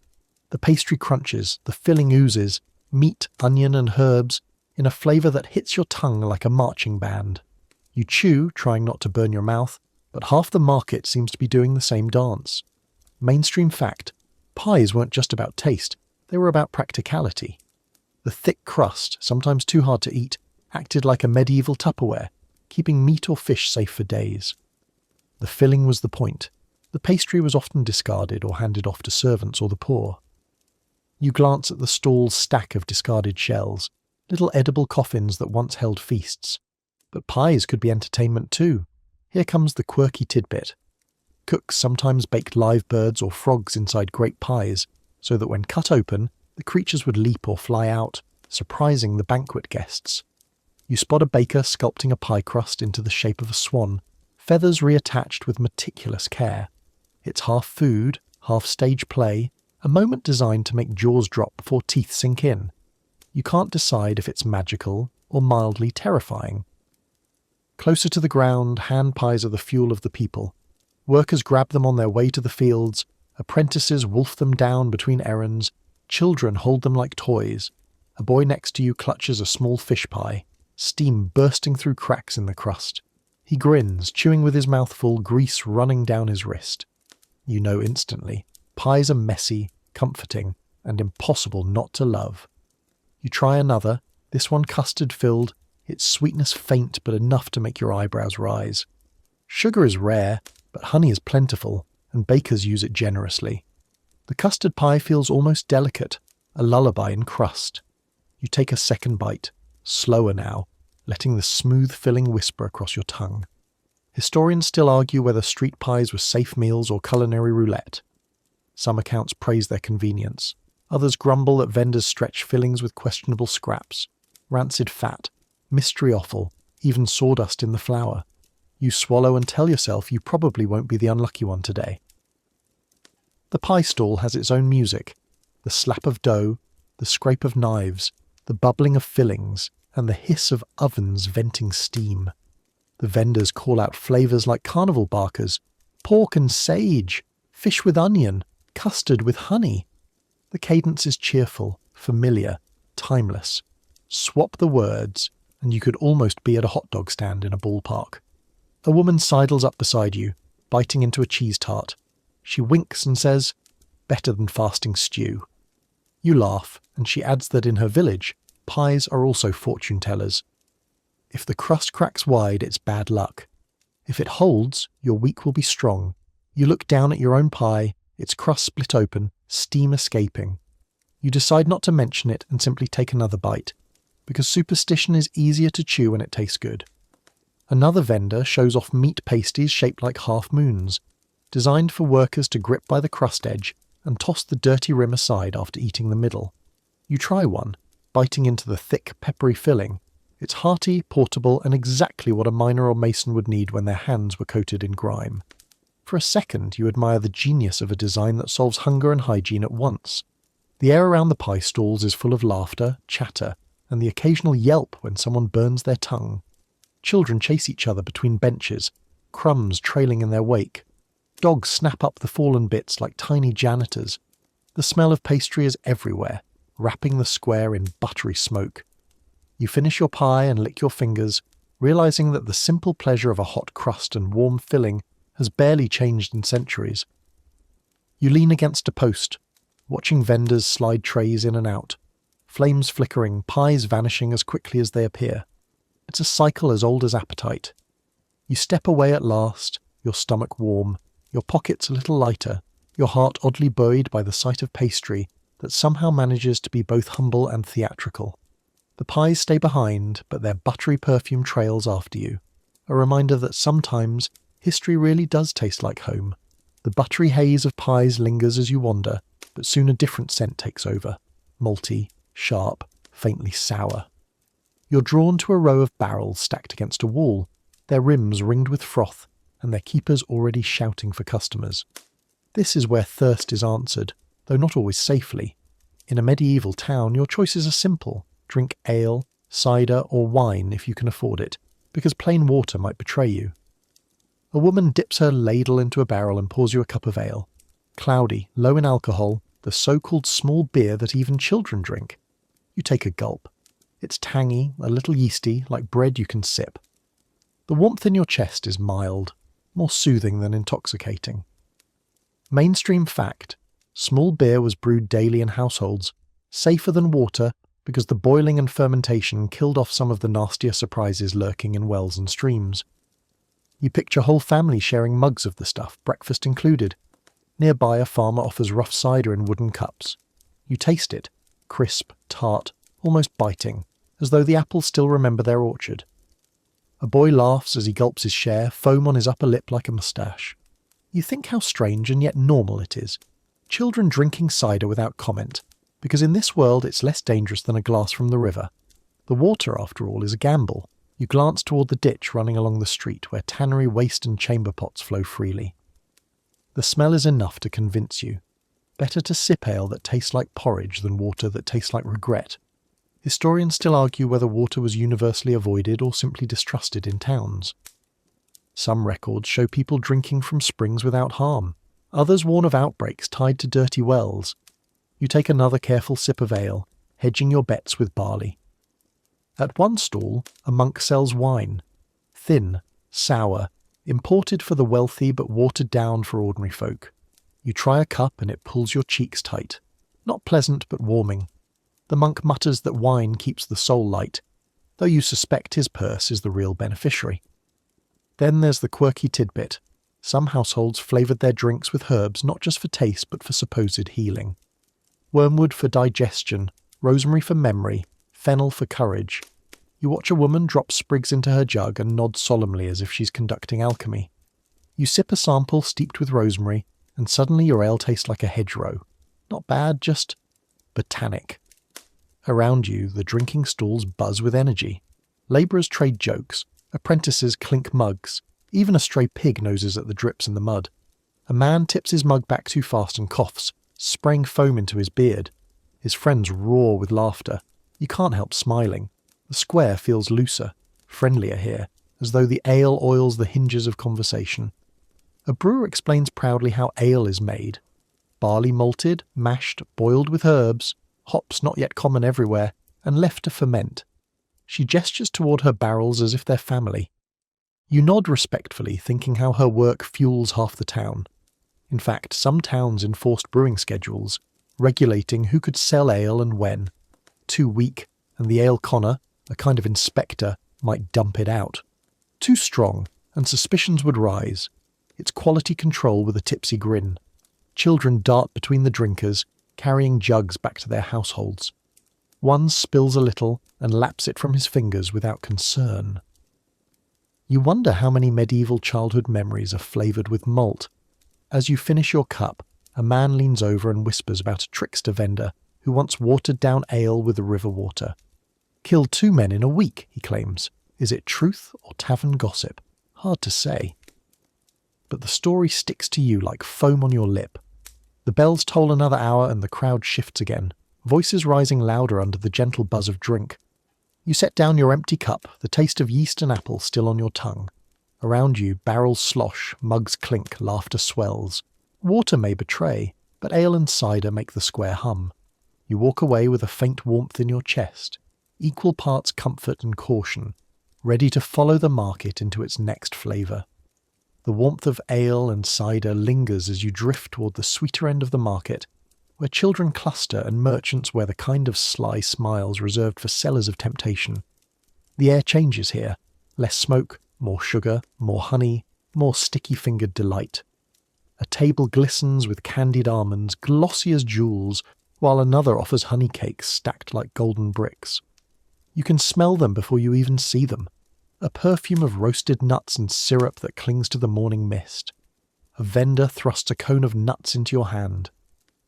The pastry crunches, the filling oozes, meat, onion and herbs, in a flavour that hits your tongue like a marching band. You chew, trying not to burn your mouth, but half the market seems to be doing the same dance. Mainstream fact, pies weren't just about taste, they were about practicality. The thick crust, sometimes too hard to eat, acted like a medieval Tupperware, keeping meat or fish safe for days. The filling was the point. The pastry was often discarded or handed off to servants or the poor. You glance at the stall's stack of discarded shells, little edible coffins that once held feasts. But pies could be entertainment too. Here comes the quirky tidbit. Cooks sometimes baked live birds or frogs inside great pies, so that when cut open, the creatures would leap or fly out, surprising the banquet guests. You spot a baker sculpting a pie crust into the shape of a swan, feathers reattached with meticulous care. It's half food, half stage play, a moment designed to make jaws drop before teeth sink in. You can't decide if it's magical or mildly terrifying. Closer to the ground, hand pies are the fuel of the people. Workers grab them on their way to the fields, apprentices wolf them down between errands, children hold them like toys. A boy next to you clutches a small fish pie, steam bursting through cracks in the crust. He grins, chewing with his mouth full, grease running down his wrist. You know instantly, pies are messy, comforting, and impossible not to love. You try another, this one custard-filled, its sweetness faint but enough to make your eyebrows rise. Sugar is rare, but honey is plentiful, and bakers use it generously. The custard pie feels almost delicate, a lullaby in crust. You take a second bite, slower now, letting the smooth filling whisper across your tongue. Historians still argue whether street pies were safe meals or culinary roulette. Some accounts praise their convenience. Others grumble that vendors stretch fillings with questionable scraps, rancid fat, mystery offal, even sawdust in the flour. You swallow and tell yourself you probably won't be the unlucky one today. The pie stall has its own music, the slap of dough, the scrape of knives, the bubbling of fillings, and the hiss of ovens venting steam. The vendors call out flavours like carnival barkers, pork and sage, fish with onion, custard with honey. The cadence is cheerful, familiar, timeless. Swap the words, and you could almost be at a hot dog stand in a ballpark. A woman sidles up beside you, biting into a cheese tart. She winks and says, "Better than fasting stew." You laugh, and she adds that in her village, pies are also fortune tellers. If the crust cracks wide, it's bad luck. If it holds, your week will be strong. You look down at your own pie, its crust split open, steam escaping. You decide not to mention it and simply take another bite, because superstition is easier to chew when it tastes good. Another vendor shows off meat pasties shaped like half moons, designed for workers to grip by the crust edge and toss the dirty rim aside after eating the middle. You try one, biting into the thick, peppery filling. It's hearty, portable, and exactly what a miner or mason would need when their hands were coated in grime. For a second, you admire the genius of a design that solves hunger and hygiene at once. The air around the pie stalls is full of laughter, chatter, and the occasional yelp when someone burns their tongue. Children chase each other between benches, crumbs trailing in their wake. Dogs snap up the fallen bits like tiny janitors. The smell of pastry is everywhere, wrapping the square in buttery smoke. You finish your pie and lick your fingers, realizing that the simple pleasure of a hot crust and warm filling has barely changed in centuries. You lean against a post, watching vendors slide trays in and out, flames flickering, pies vanishing as quickly as they appear. It's a cycle as old as appetite. You step away at last, your stomach warm, your pockets a little lighter, your heart oddly buoyed by the sight of pastry that somehow manages to be both humble and theatrical. The pies stay behind, but their buttery perfume trails after you, a reminder that sometimes history really does taste like home. The buttery haze of pies lingers as you wander, but soon a different scent takes over, malty, sharp, faintly sour. You're drawn to a row of barrels stacked against a wall, their rims ringed with froth, and their keepers already shouting for customers. This is where thirst is answered, though not always safely. In a medieval town, your choices are simple. Drink ale, cider, or wine if you can afford it, because plain water might betray you. A woman dips her ladle into a barrel and pours you a cup of ale. Cloudy, low in alcohol, the so-called small beer that even children drink. You take a gulp. It's tangy, a little yeasty, like bread you can sip. The warmth in your chest is mild, more soothing than intoxicating. Mainstream fact: small beer was brewed daily in households, safer than water because the boiling and fermentation killed off some of the nastier surprises lurking in wells and streams. You picture whole families sharing mugs of the stuff, breakfast included. Nearby, a farmer offers rough cider in wooden cups. You taste it, crisp, tart, almost biting, as though the apples still remember their orchard. A boy laughs as he gulps his share, foam on his upper lip like a moustache. You think how strange and yet normal it is. Children drinking cider without comment, because in this world it's less dangerous than a glass from the river. The water, after all, is a gamble. You glance toward the ditch running along the street where tannery waste and chamber pots flow freely. The smell is enough to convince you. Better to sip ale that tastes like porridge than water that tastes like regret. Historians still argue whether water was universally avoided or simply distrusted in towns. Some records show people drinking from springs without harm. Others warn of outbreaks tied to dirty wells. You take another careful sip of ale, hedging your bets with barley. At one stall, a monk sells wine. Thin, sour, imported for the wealthy but watered down for ordinary folk. You try a cup and it pulls your cheeks tight. Not pleasant but warming. The monk mutters that wine keeps the soul light, though you suspect his purse is the real beneficiary. Then there's the quirky tidbit. Some households flavoured their drinks with herbs not just for taste but for supposed healing. Wormwood for digestion, rosemary for memory, fennel for courage. You watch a woman drop sprigs into her jug and nod solemnly as if she's conducting alchemy. You sip a sample steeped with rosemary, and suddenly your ale tastes like a hedgerow. Not bad, just botanic. Around you, the drinking stalls buzz with energy. Labourers trade jokes, apprentices clink mugs, even a stray pig noses at the drips in the mud. A man tips his mug back too fast and coughs, spraying foam into his beard. His friends roar with laughter. You can't help smiling. The square feels looser, friendlier here, as though the ale oils the hinges of conversation. A brewer explains proudly how ale is made. Barley malted, mashed, boiled with herbs, hops not yet common everywhere, and left to ferment. She gestures toward her barrels as if they're family. You nod respectfully, thinking how her work fuels half the town. In fact, some towns enforced brewing schedules, regulating who could sell ale and when. Too weak, and the ale conner, a kind of inspector, might dump it out. Too strong, and suspicions would rise. It's quality control with a tipsy grin. Children dart between the drinkers, carrying jugs back to their households. One spills a little and laps it from his fingers without concern. You wonder how many medieval childhood memories are flavoured with malt. As you finish your cup, a man leans over and whispers about a trickster vendor who once watered down ale with the river water. Killed 2 men in a week, he claims. Is it truth or tavern gossip? Hard to say. But the story sticks to you like foam on your lip. The bells toll another hour and the crowd shifts again, voices rising louder under the gentle buzz of drink. You set down your empty cup, the taste of yeast and apple still on your tongue. Around you, barrels slosh, mugs clink, laughter swells. Water may betray, but ale and cider make the square hum. You walk away with a faint warmth in your chest, equal parts comfort and caution, ready to follow the market into its next flavour. The warmth of ale and cider lingers as you drift toward the sweeter end of the market, where children cluster and merchants wear the kind of sly smiles reserved for sellers of temptation. The air changes here. Less smoke, more sugar, more honey, more sticky-fingered delight. A table glistens with candied almonds, glossy as jewels, while another offers honey cakes stacked like golden bricks. You can smell them before you even see them. A perfume of roasted nuts and syrup that clings to the morning mist. A vendor thrusts a cone of nuts into your hand.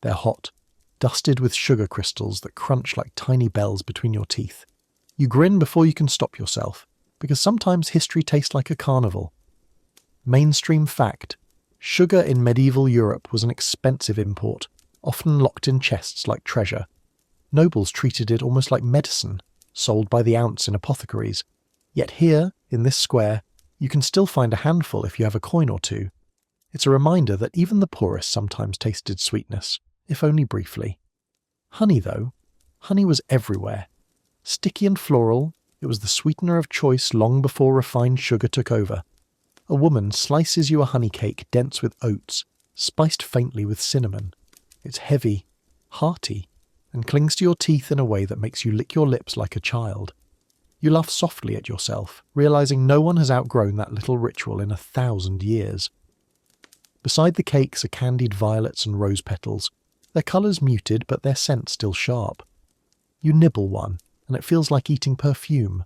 They're hot, dusted with sugar crystals that crunch like tiny bells between your teeth. You grin before you can stop yourself, because sometimes history tastes like a carnival. Mainstream fact: sugar in medieval Europe was an expensive import, often locked in chests like treasure. Nobles treated it almost like medicine, sold by the ounce in apothecaries. Yet here, in this square, you can still find a handful if you have a coin or two. It's a reminder that even the poorest sometimes tasted sweetness, if only briefly. Honey, though. Honey was everywhere. Sticky and floral, it was the sweetener of choice long before refined sugar took over. A woman slices you a honey cake dense with oats, spiced faintly with cinnamon. It's heavy, hearty, and clings to your teeth in a way that makes you lick your lips like a child. You laugh softly at yourself, realizing no one has outgrown that little ritual in 1,000 years. Beside the cakes are candied violets and rose petals, their colours muted but their scent still sharp. You nibble one, and it feels like eating perfume.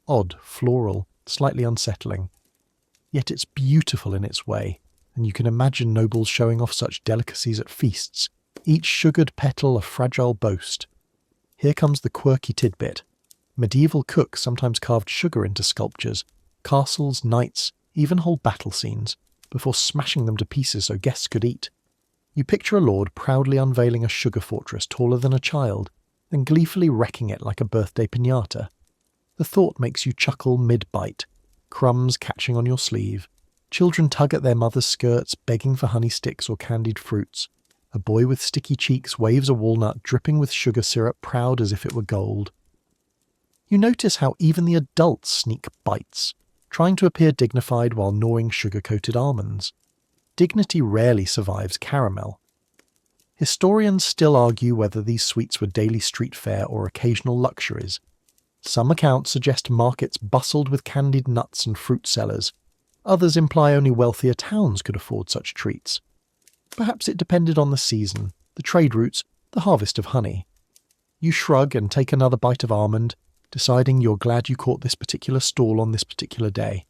Odd, floral, slightly unsettling. Yet it's beautiful in its way, and you can imagine nobles showing off such delicacies at feasts, each sugared petal a fragile boast. Here comes the quirky tidbit. Medieval cooks sometimes carved sugar into sculptures, castles, knights, even whole battle scenes, before smashing them to pieces so guests could eat. You picture a lord proudly unveiling a sugar fortress taller than a child, then gleefully wrecking it like a birthday piñata. The thought makes you chuckle mid-bite, crumbs catching on your sleeve, Children tug at their mother's skirts, begging for honey sticks or candied fruits. A boy with sticky cheeks waves a walnut dripping with sugar syrup, proud as if it were gold. You notice how even the adults sneak bites, trying to appear dignified while gnawing sugar-coated almonds. Dignity rarely survives caramel. Historians still argue whether these sweets were daily street fare or occasional luxuries. Some accounts suggest markets bustled with candied nuts and fruit sellers. Others imply only wealthier towns could afford such treats. Perhaps it depended on the season, the trade routes, the harvest of honey. You shrug and take another bite of almond, deciding you're glad you caught this particular stall on this particular day.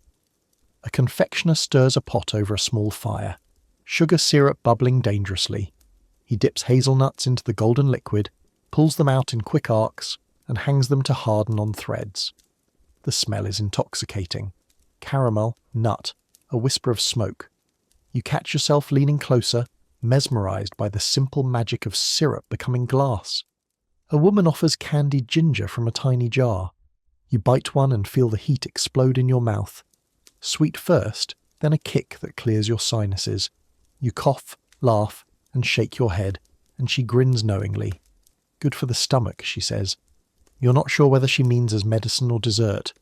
A confectioner stirs a pot over a small fire, sugar syrup bubbling dangerously. He dips hazelnuts into the golden liquid, pulls them out in quick arcs, and hangs them to harden on threads. The smell is intoxicating. Caramel, nut, a whisper of smoke. You catch yourself leaning closer, mesmerised by the simple magic of syrup becoming glass. A woman offers candied ginger from a tiny jar. You bite one and feel the heat explode in your mouth. Sweet first, then a kick that clears your sinuses. You cough, laugh, and shake your head, and she grins knowingly. Good for the stomach, she says. You're not sure whether she means as medicine or dessert.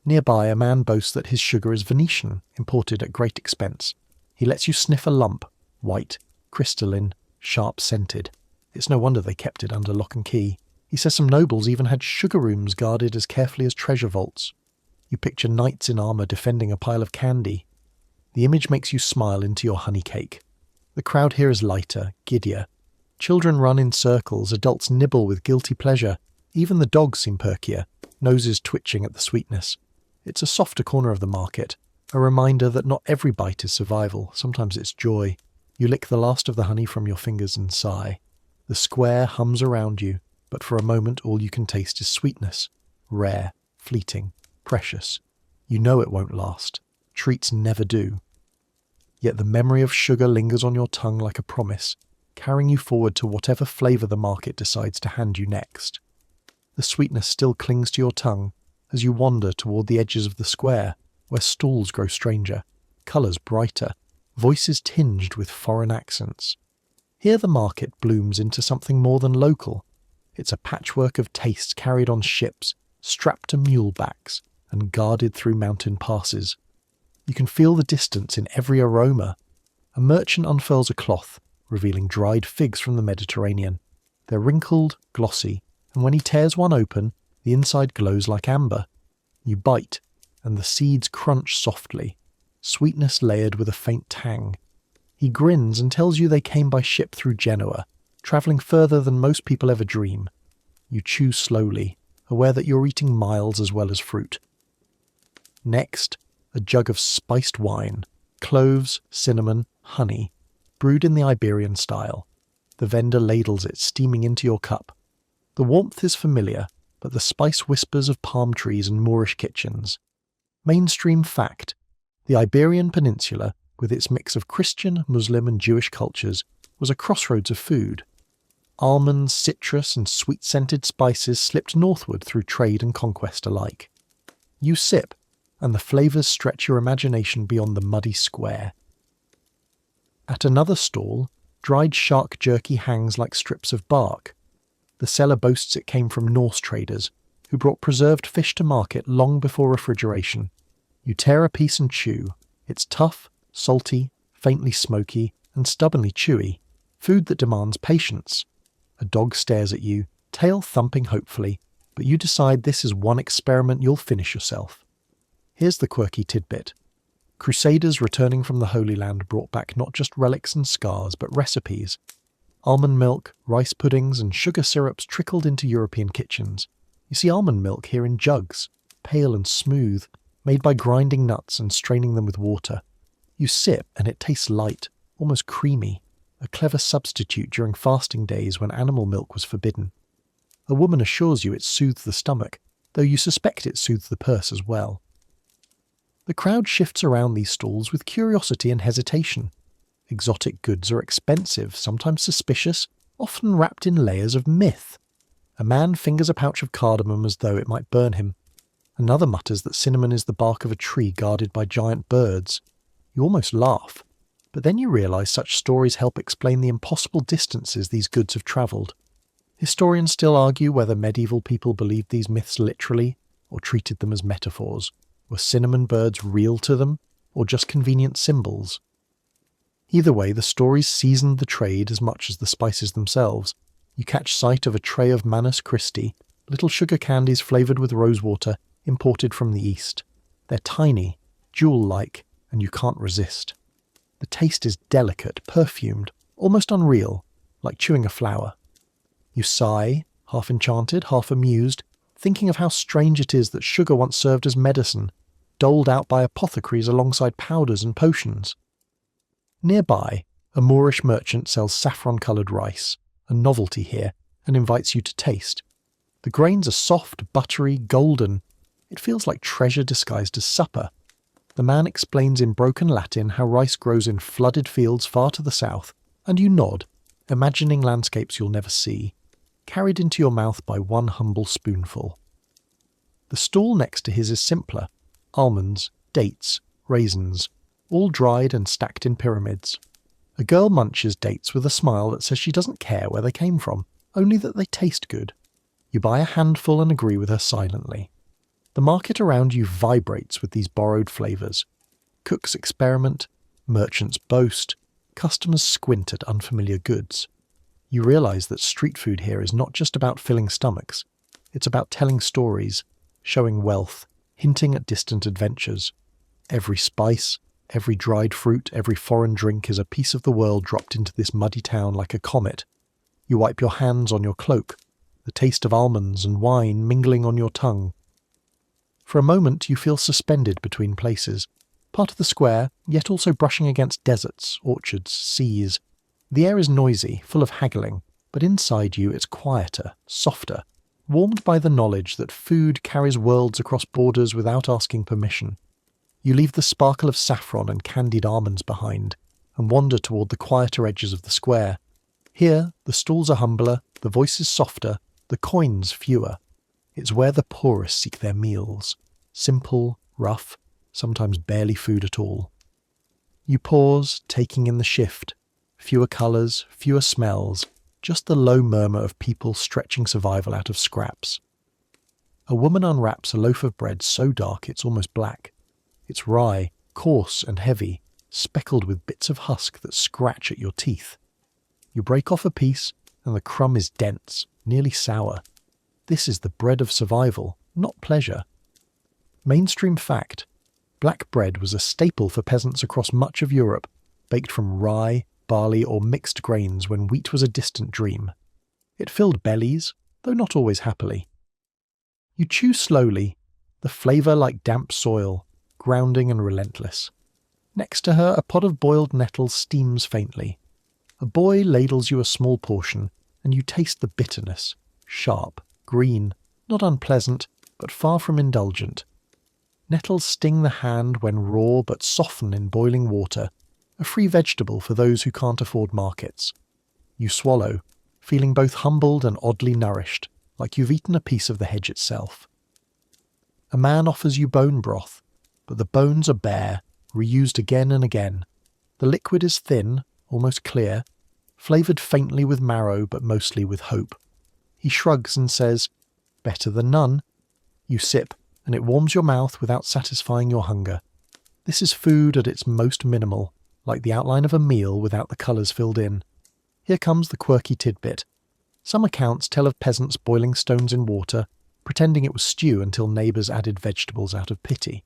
Nearby, a man boasts that his sugar is Venetian, imported at great expense. He lets you sniff a lump, white, crystalline, sharp-scented. It's no wonder they kept it under lock and key. He says some nobles even had sugar rooms guarded as carefully as treasure vaults. You picture knights in armour defending a pile of candy. The image makes you smile into your honey cake. The crowd here is lighter, giddier. Children run in circles, adults nibble with guilty pleasure. Even the dogs seem perkier, noses twitching at the sweetness. It's a softer corner of the market, a reminder that not every bite is survival, sometimes it's joy. You lick the last of the honey from your fingers and sigh. The square hums around you, but for a moment all you can taste is sweetness. Rare, fleeting, precious. You know it won't last. Treats never do. Yet the memory of sugar lingers on your tongue like a promise, carrying you forward to whatever flavour the market decides to hand you next. The sweetness still clings to your tongue as you wander toward the edges of the square, where stalls grow stranger, colours brighter, voices tinged with foreign accents. Here the market blooms into something more than local. It's a patchwork of tastes carried on ships, strapped to mule backs, and guarded through mountain passes. You can feel the distance in every aroma. A merchant unfurls a cloth, revealing dried figs from the Mediterranean. They're wrinkled, glossy, and when he tears one open, the inside glows like amber. You bite, and the seeds crunch softly, sweetness layered with a faint tang. He grins and tells you they came by ship through Genoa, travelling further than most people ever dream. You chew slowly, aware that you're eating miles as well as fruit. Next, a jug of spiced wine, cloves, cinnamon, honey, brewed in the Iberian style. The vendor ladles it steaming into your cup. The warmth is familiar, but the spice whispers of palm trees and Moorish kitchens. Mainstream fact: the Iberian Peninsula, with its mix of Christian, Muslim and Jewish cultures, was a crossroads of food. Almonds, citrus and sweet-scented spices slipped northward through trade and conquest alike. You sip, and the flavours stretch your imagination beyond the muddy square. At another stall, dried shark jerky hangs like strips of bark. The seller boasts it came from Norse traders, who brought preserved fish to market long before refrigeration. You tear a piece and chew. It's tough, salty, faintly smoky, and stubbornly chewy. Food that demands patience. A dog stares at you, tail thumping hopefully, but you decide this is one experiment you'll finish yourself. Here's the quirky tidbit. Crusaders returning from the Holy Land brought back not just relics and scars, but recipes. Almond milk, rice puddings, and sugar syrups trickled into European kitchens. You see almond milk here in jugs, pale and smooth, made by grinding nuts and straining them with water. You sip and it tastes light, almost creamy, a clever substitute during fasting days when animal milk was forbidden. A woman assures you it soothes the stomach, though you suspect it soothes the purse as well. The crowd shifts around these stalls with curiosity and hesitation. Exotic goods are expensive, sometimes suspicious, often wrapped in layers of myth. A man fingers a pouch of cardamom as though it might burn him. Another mutters that cinnamon is the bark of a tree guarded by giant birds. You almost laugh, but then you realise such stories help explain the impossible distances these goods have travelled. Historians still argue whether medieval people believed these myths literally or treated them as metaphors. Were cinnamon birds real to them, or just convenient symbols? Either way, the stories seasoned the trade as much as the spices themselves. You catch sight of a tray of Manus Christi, little sugar candies flavoured with rosewater, imported from the East. They're tiny, jewel-like, and you can't resist. The taste is delicate, perfumed, almost unreal, like chewing a flower. You sigh, half enchanted, half amused, thinking of how strange it is that sugar once served as medicine, doled out by apothecaries alongside powders and potions. Nearby, a Moorish merchant sells saffron-coloured rice, a novelty here, and invites you to taste. The grains are soft, buttery, golden. It feels like treasure disguised as supper. The man explains in broken Latin how rice grows in flooded fields far to the south, and you nod, imagining landscapes you'll never see, carried into your mouth by one humble spoonful. The stall next to his is simpler. Almonds, dates, raisins, all dried and stacked in pyramids. A girl munches dates with a smile that says she doesn't care where they came from, only that they taste good. You buy a handful and agree with her silently. The market around you vibrates with these borrowed flavours. Cooks experiment, merchants boast, customers squint at unfamiliar goods. You realise that street food here is not just about filling stomachs, it's about telling stories, showing wealth, hinting at distant adventures. Every spice, every dried fruit, every foreign drink is a piece of the world dropped into this muddy town like a comet. You wipe your hands on your cloak, the taste of almonds and wine mingling on your tongue. For a moment you feel suspended between places, part of the square, yet also brushing against deserts, orchards, seas. The air is noisy, full of haggling, but inside you it's quieter, softer, warmed by the knowledge that food carries worlds across borders without asking permission. You leave the sparkle of saffron and candied almonds behind, and wander toward the quieter edges of the square. Here, the stalls are humbler, the voices softer, the coins fewer. It's where the poorest seek their meals. Simple, rough, sometimes barely food at all. You pause, taking in the shift. Fewer colours, fewer smells, just the low murmur of people stretching survival out of scraps. A woman unwraps a loaf of bread so dark it's almost black. It's rye, coarse and heavy, speckled with bits of husk that scratch at your teeth. You break off a piece, and the crumb is dense, nearly sour. This is the bread of survival, not pleasure. Mainstream fact: black bread was a staple for peasants across much of Europe, baked from rye, barley or mixed grains when wheat was a distant dream. It filled bellies, though not always happily. You chew slowly, the flavour like damp soil, grounding and relentless. Next to her, a pot of boiled nettles steams faintly. A boy ladles you a small portion, and you taste the bitterness, sharp, green, not unpleasant, but far from indulgent. Nettles sting the hand when raw but soften in boiling water, a free vegetable for those who can't afford markets. You swallow, feeling both humbled and oddly nourished, like you've eaten a piece of the hedge itself. A man offers you bone broth, but the bones are bare, reused again and again. The liquid is thin, almost clear, flavoured faintly with marrow but mostly with hope. He shrugs and says, "Better than none." You sip, and it warms your mouth without satisfying your hunger. This is food at its most minimal, like the outline of a meal without the colours filled in. Here comes the quirky tidbit. Some accounts tell of peasants boiling stones in water, pretending it was stew until neighbours added vegetables out of pity.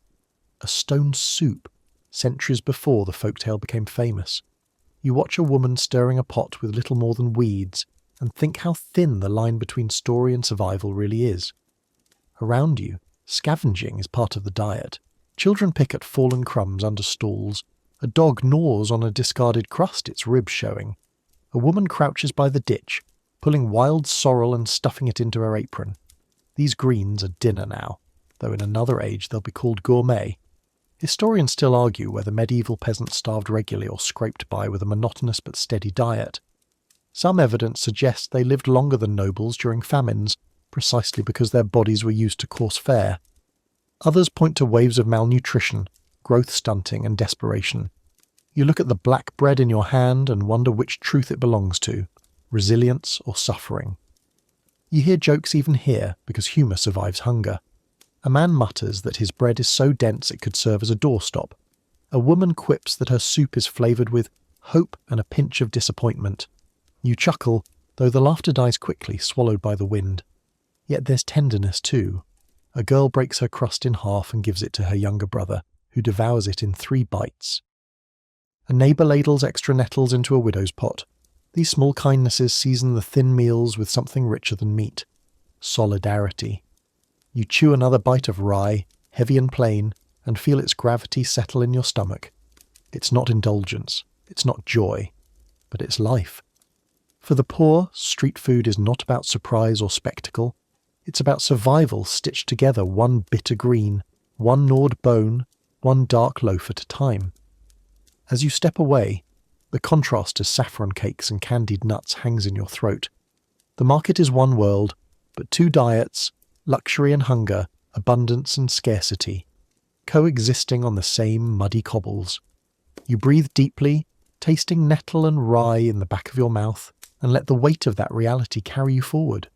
A stone soup, centuries before the folktale became famous. You watch a woman stirring a pot with little more than weeds, and think how thin the line between story and survival really is. Around you, scavenging is part of the diet. Children pick at fallen crumbs under stalls. A dog gnaws on a discarded crust, its ribs showing. A woman crouches by the ditch, pulling wild sorrel and stuffing it into her apron. These greens are dinner now, though in another age they'll be called gourmet. Historians still argue whether medieval peasants starved regularly or scraped by with a monotonous but steady diet. Some evidence suggests they lived longer than nobles during famines, precisely because their bodies were used to coarse fare. Others point to waves of malnutrition, growth stunting and desperation, You look at the black bread in your hand and wonder which truth it belongs to, resilience or suffering. You hear jokes even here because humour survives hunger. A man mutters that his bread is so dense it could serve as a doorstop. A woman quips that her soup is flavoured with hope and a pinch of disappointment. You chuckle, though the laughter dies quickly, swallowed by the wind. Yet there's tenderness too. A girl breaks her crust in half and gives it to her younger brother, who devours it in 3 bites. A neighbour ladles extra nettles into a widow's pot. These small kindnesses season the thin meals with something richer than meat. Solidarity. You chew another bite of rye, heavy and plain, and feel its gravity settle in your stomach. It's not indulgence, it's not joy, but it's life. For the poor, street food is not about surprise or spectacle. It's about survival stitched together one bitter green, one gnawed bone, one dark loaf at a time. As you step away, the contrast to saffron cakes and candied nuts hangs in your throat. The market is one world, but 2 diets, luxury and hunger, abundance and scarcity, coexisting on the same muddy cobbles. You breathe deeply, tasting nettle and rye in the back of your mouth, and let the weight of that reality carry you forward.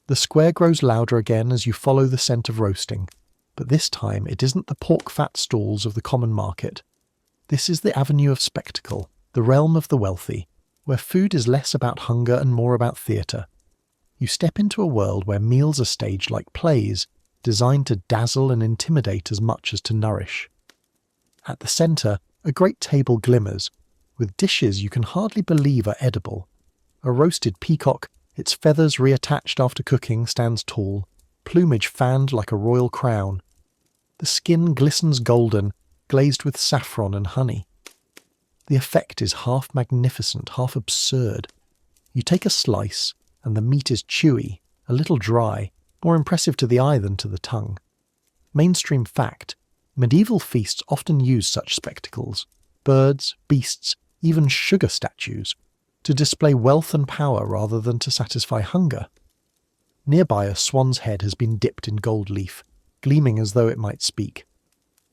The square grows louder again as you follow the scent of roasting, but this time it isn't the pork fat stalls of the common market. This is the avenue of spectacle, the realm of the wealthy, where food is less about hunger and more about theatre. You step into a world where meals are staged like plays, designed to dazzle and intimidate as much as to nourish. At the centre, a great table glimmers, with dishes you can hardly believe are edible. A roasted peacock, its feathers reattached after cooking, stands tall, plumage fanned like a royal crown. The skin glistens golden, glazed with saffron and honey. The effect is half magnificent, half absurd. You take a slice, and the meat is chewy, a little dry, more impressive to the eye than to the tongue. Mainstream fact: medieval feasts often used such spectacles, birds, beasts, even sugar statues, to display wealth and power rather than to satisfy hunger. Nearby, a swan's head has been dipped in gold leaf, gleaming as though it might speak.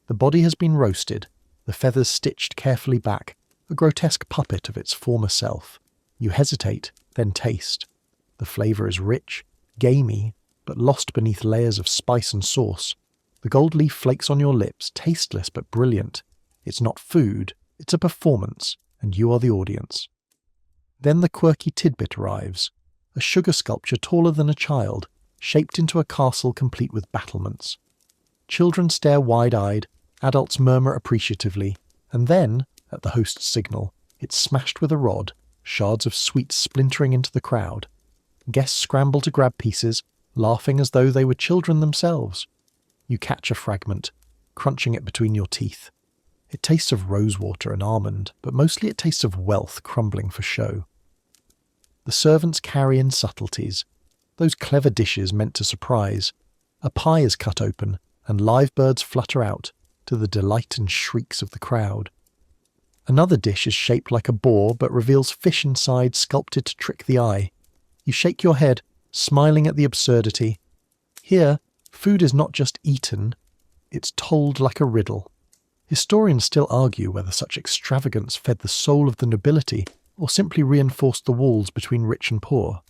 The body has been roasted, the feathers stitched carefully back, a grotesque puppet of its former self. You hesitate, then taste. The flavour is rich, gamey, but lost beneath layers of spice and sauce. The gold leaf flakes on your lips, tasteless but brilliant. It's not food, it's a performance, and you are the audience. Then the quirky tidbit arrives, a sugar sculpture taller than a child, shaped into a castle complete with battlements. Children stare wide-eyed, adults murmur appreciatively, and then, at the host's signal, it's smashed with a rod, shards of sweets splintering into the crowd. Guests scramble to grab pieces, laughing as though they were children themselves. You catch a fragment, crunching it between your teeth. It tastes of rosewater and almond, but mostly it tastes of wealth crumbling for show. The servants carry in subtleties, those clever dishes meant to surprise. A pie is cut open, and live birds flutter out, to the delight and shrieks of the crowd. Another dish is shaped like a boar, but reveals fish inside sculpted to trick the eye. You shake your head, smiling at the absurdity. Here, food is not just eaten, it's told like a riddle. Historians still argue whether such extravagance fed the soul of the nobility or simply reinforced the walls between rich and poor.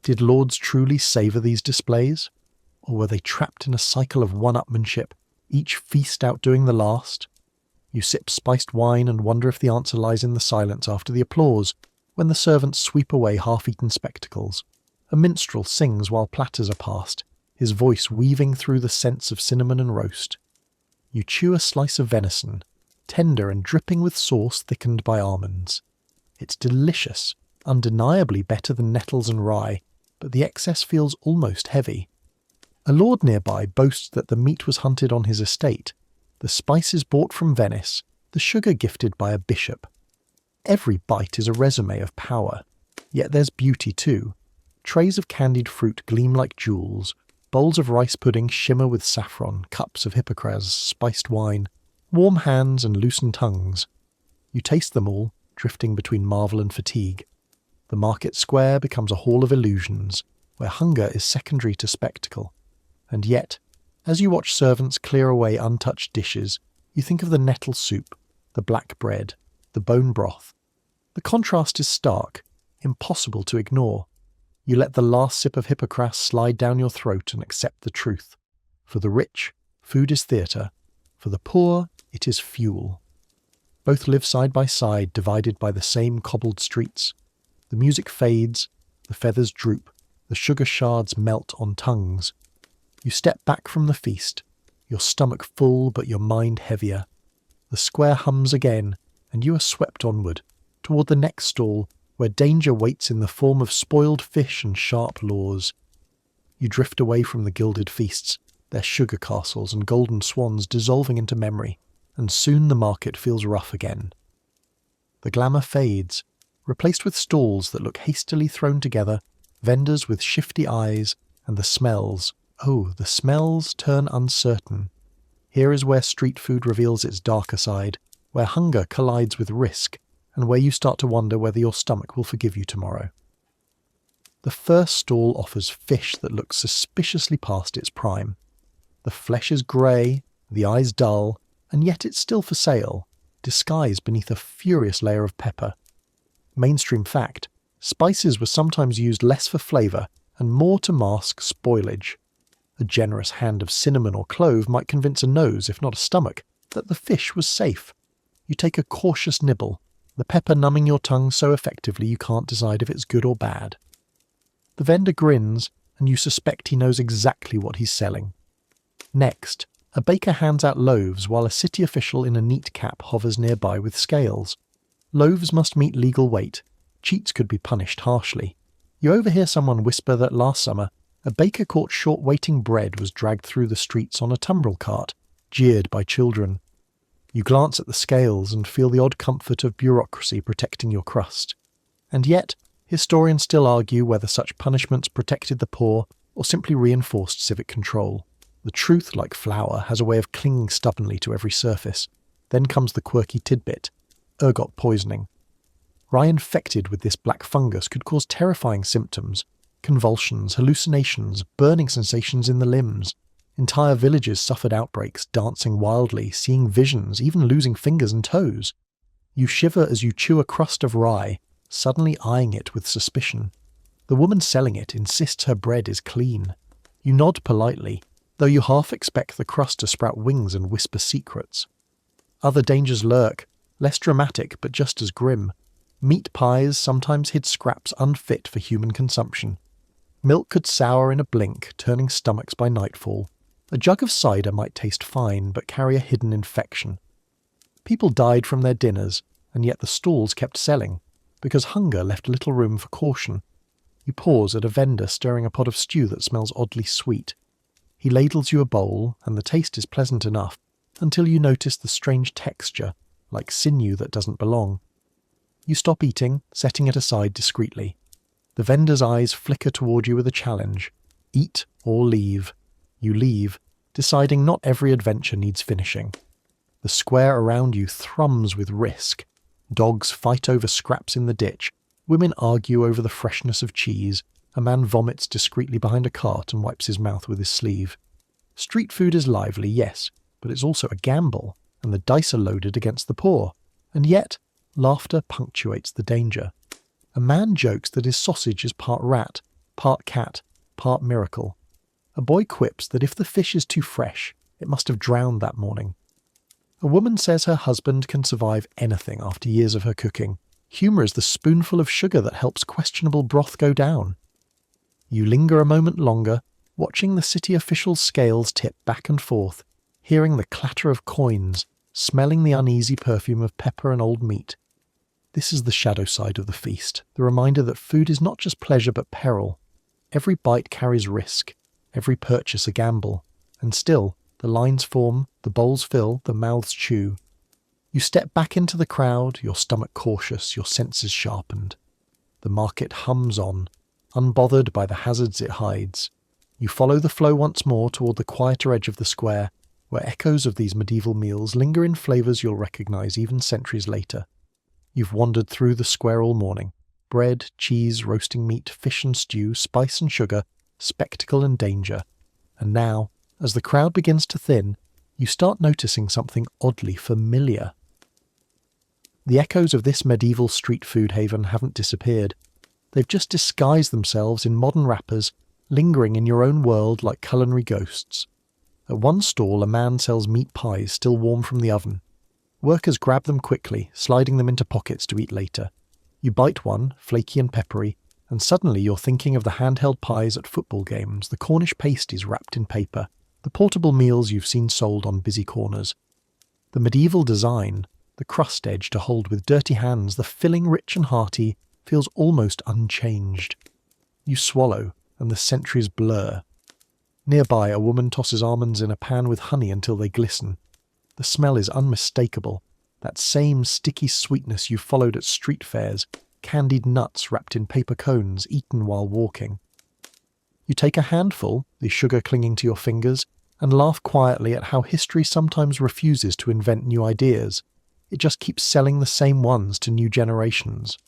Did lords truly savour these displays? Or were they trapped in a cycle of one-upmanship, each feast outdoing the last? You sip spiced wine and wonder if the answer lies in the silence after the applause, when the servants sweep away half-eaten spectacles. A minstrel sings while platters are passed, his voice weaving through the scents of cinnamon and roast. You chew a slice of venison, tender and dripping with sauce thickened by almonds. It's delicious, undeniably better than nettles and rye, but the excess feels almost heavy. A lord nearby boasts that the meat was hunted on his estate, the spices bought from Venice, the sugar gifted by a bishop. Every bite is a resume of power, yet there's beauty too. Trays of candied fruit gleam like jewels, bowls of rice pudding shimmer with saffron, cups of hippocras, spiced wine, warm hands and loosened tongues. You taste them all, drifting between marvel and fatigue. The market square becomes a hall of illusions, where hunger is secondary to spectacle. And yet, as you watch servants clear away untouched dishes, you think of the nettle soup, the black bread, the bone broth. The contrast is stark, impossible to ignore. You let the last sip of hippocras slide down your throat and accept the truth. For the rich, food is theatre. For the poor, it is fuel. Both live side by side, divided by the same cobbled streets. The music fades, the feathers droop, the sugar shards melt on tongues. You step back from the feast, your stomach full but your mind heavier. The square hums again, and you are swept onward, toward the next stall, where danger waits in the form of spoiled fish and sharp laws. You drift away from the gilded feasts, their sugar castles and golden swans dissolving into memory, and soon the market feels rough again. The glamour fades, replaced with stalls that look hastily thrown together, vendors with shifty eyes, and the smells, oh, the smells turn uncertain. Here is where street food reveals its darker side, where hunger collides with risk, and where you start to wonder whether your stomach will forgive you tomorrow. The first stall offers fish that looks suspiciously past its prime. The flesh is grey, the eyes dull, and yet it's still for sale, disguised beneath a furious layer of pepper. Mainstream fact, spices were sometimes used less for flavour and more to mask spoilage. A generous hand of cinnamon or clove might convince a nose, if not a stomach, that the fish was safe. You take a cautious nibble, the pepper numbing your tongue so effectively you can't decide if it's good or bad. The vendor grins, and you suspect he knows exactly what he's selling. Next, a baker hands out loaves while a city official in a neat cap hovers nearby with scales. Loaves must meet legal weight. Cheats could be punished harshly. You overhear someone whisper that last summer, a baker caught short waiting bread was dragged through the streets on a tumbrel cart, jeered by children. You glance at the scales and feel the odd comfort of bureaucracy protecting your crust. And yet, historians still argue whether such punishments protected the poor or simply reinforced civic control. The truth, like flour, has a way of clinging stubbornly to every surface. Then comes the quirky tidbit: ergot poisoning. Rye infected with this black fungus could cause terrifying symptoms: convulsions, hallucinations, burning sensations in the limbs. Entire villages suffered outbreaks, dancing wildly, seeing visions, even losing fingers and toes. You shiver as you chew a crust of rye, suddenly eyeing it with suspicion. The woman selling it insists her bread is clean. You nod politely, though you half expect the crust to sprout wings and whisper secrets. Other dangers lurk, less dramatic but just as grim. Meat pies sometimes hid scraps unfit for human consumption. Milk could sour in a blink, turning stomachs by nightfall. A jug of cider might taste fine but carry a hidden infection. People died from their dinners, and yet the stalls kept selling, because hunger left little room for caution. You pause at a vendor stirring a pot of stew that smells oddly sweet. He ladles you a bowl, and the taste is pleasant enough, until you notice the strange texture, like sinew that doesn't belong. You stop eating, setting it aside discreetly. The vendor's eyes flicker toward you with a challenge: eat or leave. You leave, deciding not every adventure needs finishing. The square around you thrums with risk. Dogs fight over scraps in the ditch. Women argue over the freshness of cheese. A man vomits discreetly behind a cart and wipes his mouth with his sleeve. Street food is lively, yes, but it's also a gamble, and the dice are loaded against the poor. And yet, laughter punctuates the danger. A man jokes that his sausage is part rat, part cat, part miracle. A boy quips that if the fish is too fresh, it must have drowned that morning. A woman says her husband can survive anything after years of her cooking. Humour is the spoonful of sugar that helps questionable broth go down. You linger a moment longer, watching the city official's scales tip back and forth, hearing the clatter of coins, smelling the uneasy perfume of pepper and old meat. This is the shadow side of the feast, the reminder that food is not just pleasure but peril. Every bite carries risk, every purchase a gamble, and still, the lines form, the bowls fill, the mouths chew. You step back into the crowd, your stomach cautious, your senses sharpened. The market hums on, unbothered by the hazards it hides. You follow the flow once more toward the quieter edge of the square, where echoes of these medieval meals linger in flavours you'll recognise even centuries later. You've wandered through the square all morning. Bread, cheese, roasting meat, fish and stew, spice and sugar, spectacle and danger. And now, as the crowd begins to thin, you start noticing something oddly familiar. The echoes of this medieval street food haven haven't disappeared. They've just disguised themselves in modern wrappers, lingering in your own world like culinary ghosts. At one stall, a man sells meat pies still warm from the oven. Workers grab them quickly, sliding them into pockets to eat later. You bite one, flaky and peppery, and suddenly you're thinking of the handheld pies at football games, the Cornish pasties wrapped in paper, the portable meals you've seen sold on busy corners. The medieval design, the crust edge to hold with dirty hands, the filling rich and hearty, feels almost unchanged. You swallow, and the centuries blur. Nearby, a woman tosses almonds in a pan with honey until they glisten. The smell is unmistakable, that same sticky sweetness you followed at street fairs, candied nuts wrapped in paper cones eaten while walking. You take a handful, the sugar clinging to your fingers, and laugh quietly at how history sometimes refuses to invent new ideas. It just keeps selling the same ones to new generations.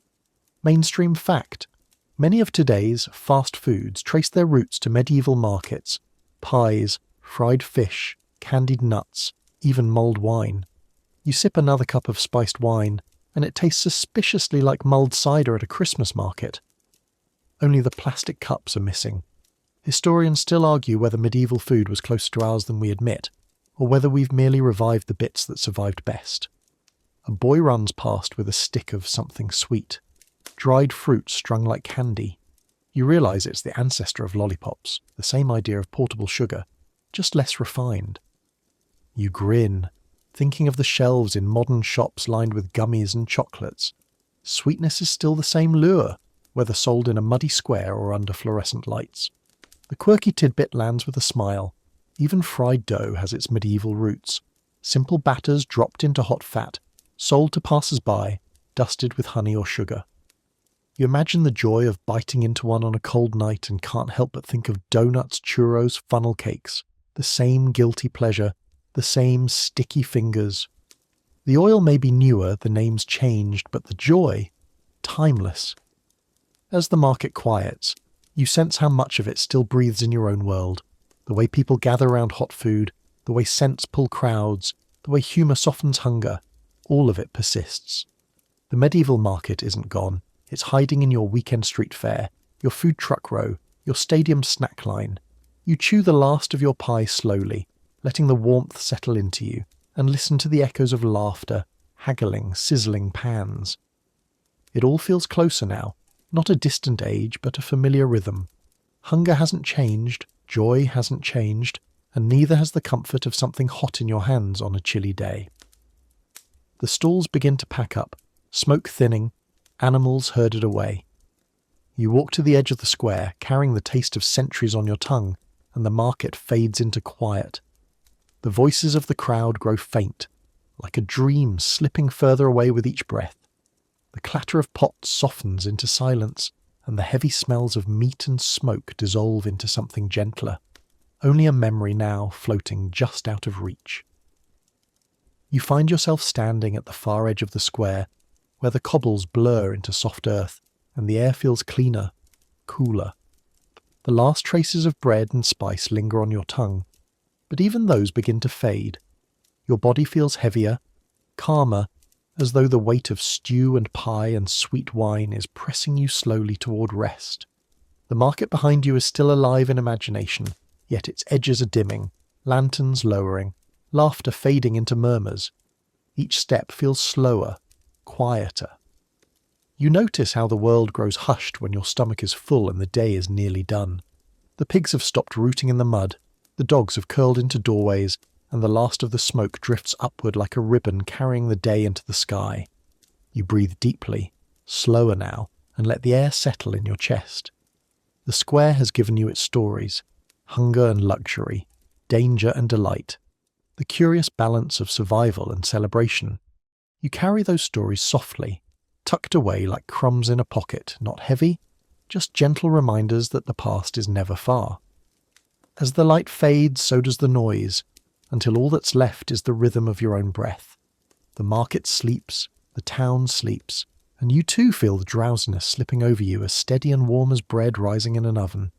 Mainstream fact: many of today's fast foods trace their roots to medieval markets. Pies, fried fish, candied nuts, even mulled wine. You sip another cup of spiced wine, and it tastes suspiciously like mulled cider at a Christmas market. Only the plastic cups are missing. Historians still argue whether medieval food was closer to ours than we admit, or whether we've merely revived the bits that survived best. A boy runs past with a stick of something sweet. Dried fruit strung like candy. You realise it's the ancestor of lollipops, the same idea of portable sugar, just less refined. You grin, thinking of the shelves in modern shops lined with gummies and chocolates. Sweetness is still the same lure, whether sold in a muddy square or under fluorescent lights. The quirky tidbit lands with a smile. Even fried dough has its medieval roots. Simple batters dropped into hot fat, sold to passers-by, dusted with honey or sugar. You imagine the joy of biting into one on a cold night and can't help but think of donuts, churros, funnel cakes. The same guilty pleasure, the same sticky fingers. The oil may be newer, the name's changed, but the joy, timeless. As the market quiets, you sense how much of it still breathes in your own world. The way people gather around hot food, the way scents pull crowds, the way humour softens hunger, all of it persists. The medieval market isn't gone. It's hiding in your weekend street fair, your food truck row, your stadium snack line. You chew the last of your pie slowly, letting the warmth settle into you, and listen to the echoes of laughter, haggling, sizzling pans. It all feels closer now, not a distant age, but a familiar rhythm. Hunger hasn't changed, joy hasn't changed, and neither has the comfort of something hot in your hands on a chilly day. The stalls begin to pack up, smoke thinning, animals herded away. You walk to the edge of the square, carrying the taste of centuries on your tongue, and the market fades into quiet. The voices of the crowd grow faint, like a dream slipping further away with each breath. The clatter of pots softens into silence, and the heavy smells of meat and smoke dissolve into something gentler, only a memory now floating just out of reach. You find yourself standing at the far edge of the square, where the cobbles blur into soft earth, and the air feels cleaner, cooler. The last traces of bread and spice linger on your tongue, but even those begin to fade. Your body feels heavier, calmer, as though the weight of stew and pie and sweet wine is pressing you slowly toward rest. The market behind you is still alive in imagination, yet its edges are dimming, lanterns lowering, laughter fading into murmurs. Each step feels slower, quieter. You notice how the world grows hushed when your stomach is full and the day is nearly done. The pigs have stopped rooting in the mud, the dogs have curled into doorways, and the last of the smoke drifts upward like a ribbon carrying the day into the sky. You breathe deeply, slower now, and let the air settle in your chest. The square has given you its stories, hunger and luxury, danger and delight, the curious balance of survival and celebration. You carry those stories softly, tucked away like crumbs in a pocket, not heavy, just gentle reminders that the past is never far. As the light fades, so does the noise, until all that's left is the rhythm of your own breath. The market sleeps, the town sleeps, and you too feel the drowsiness slipping over you as steady and warm as bread rising in an oven.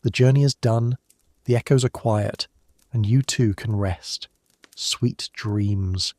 The journey is done, the echoes are quiet, and you too can rest. Sweet dreams.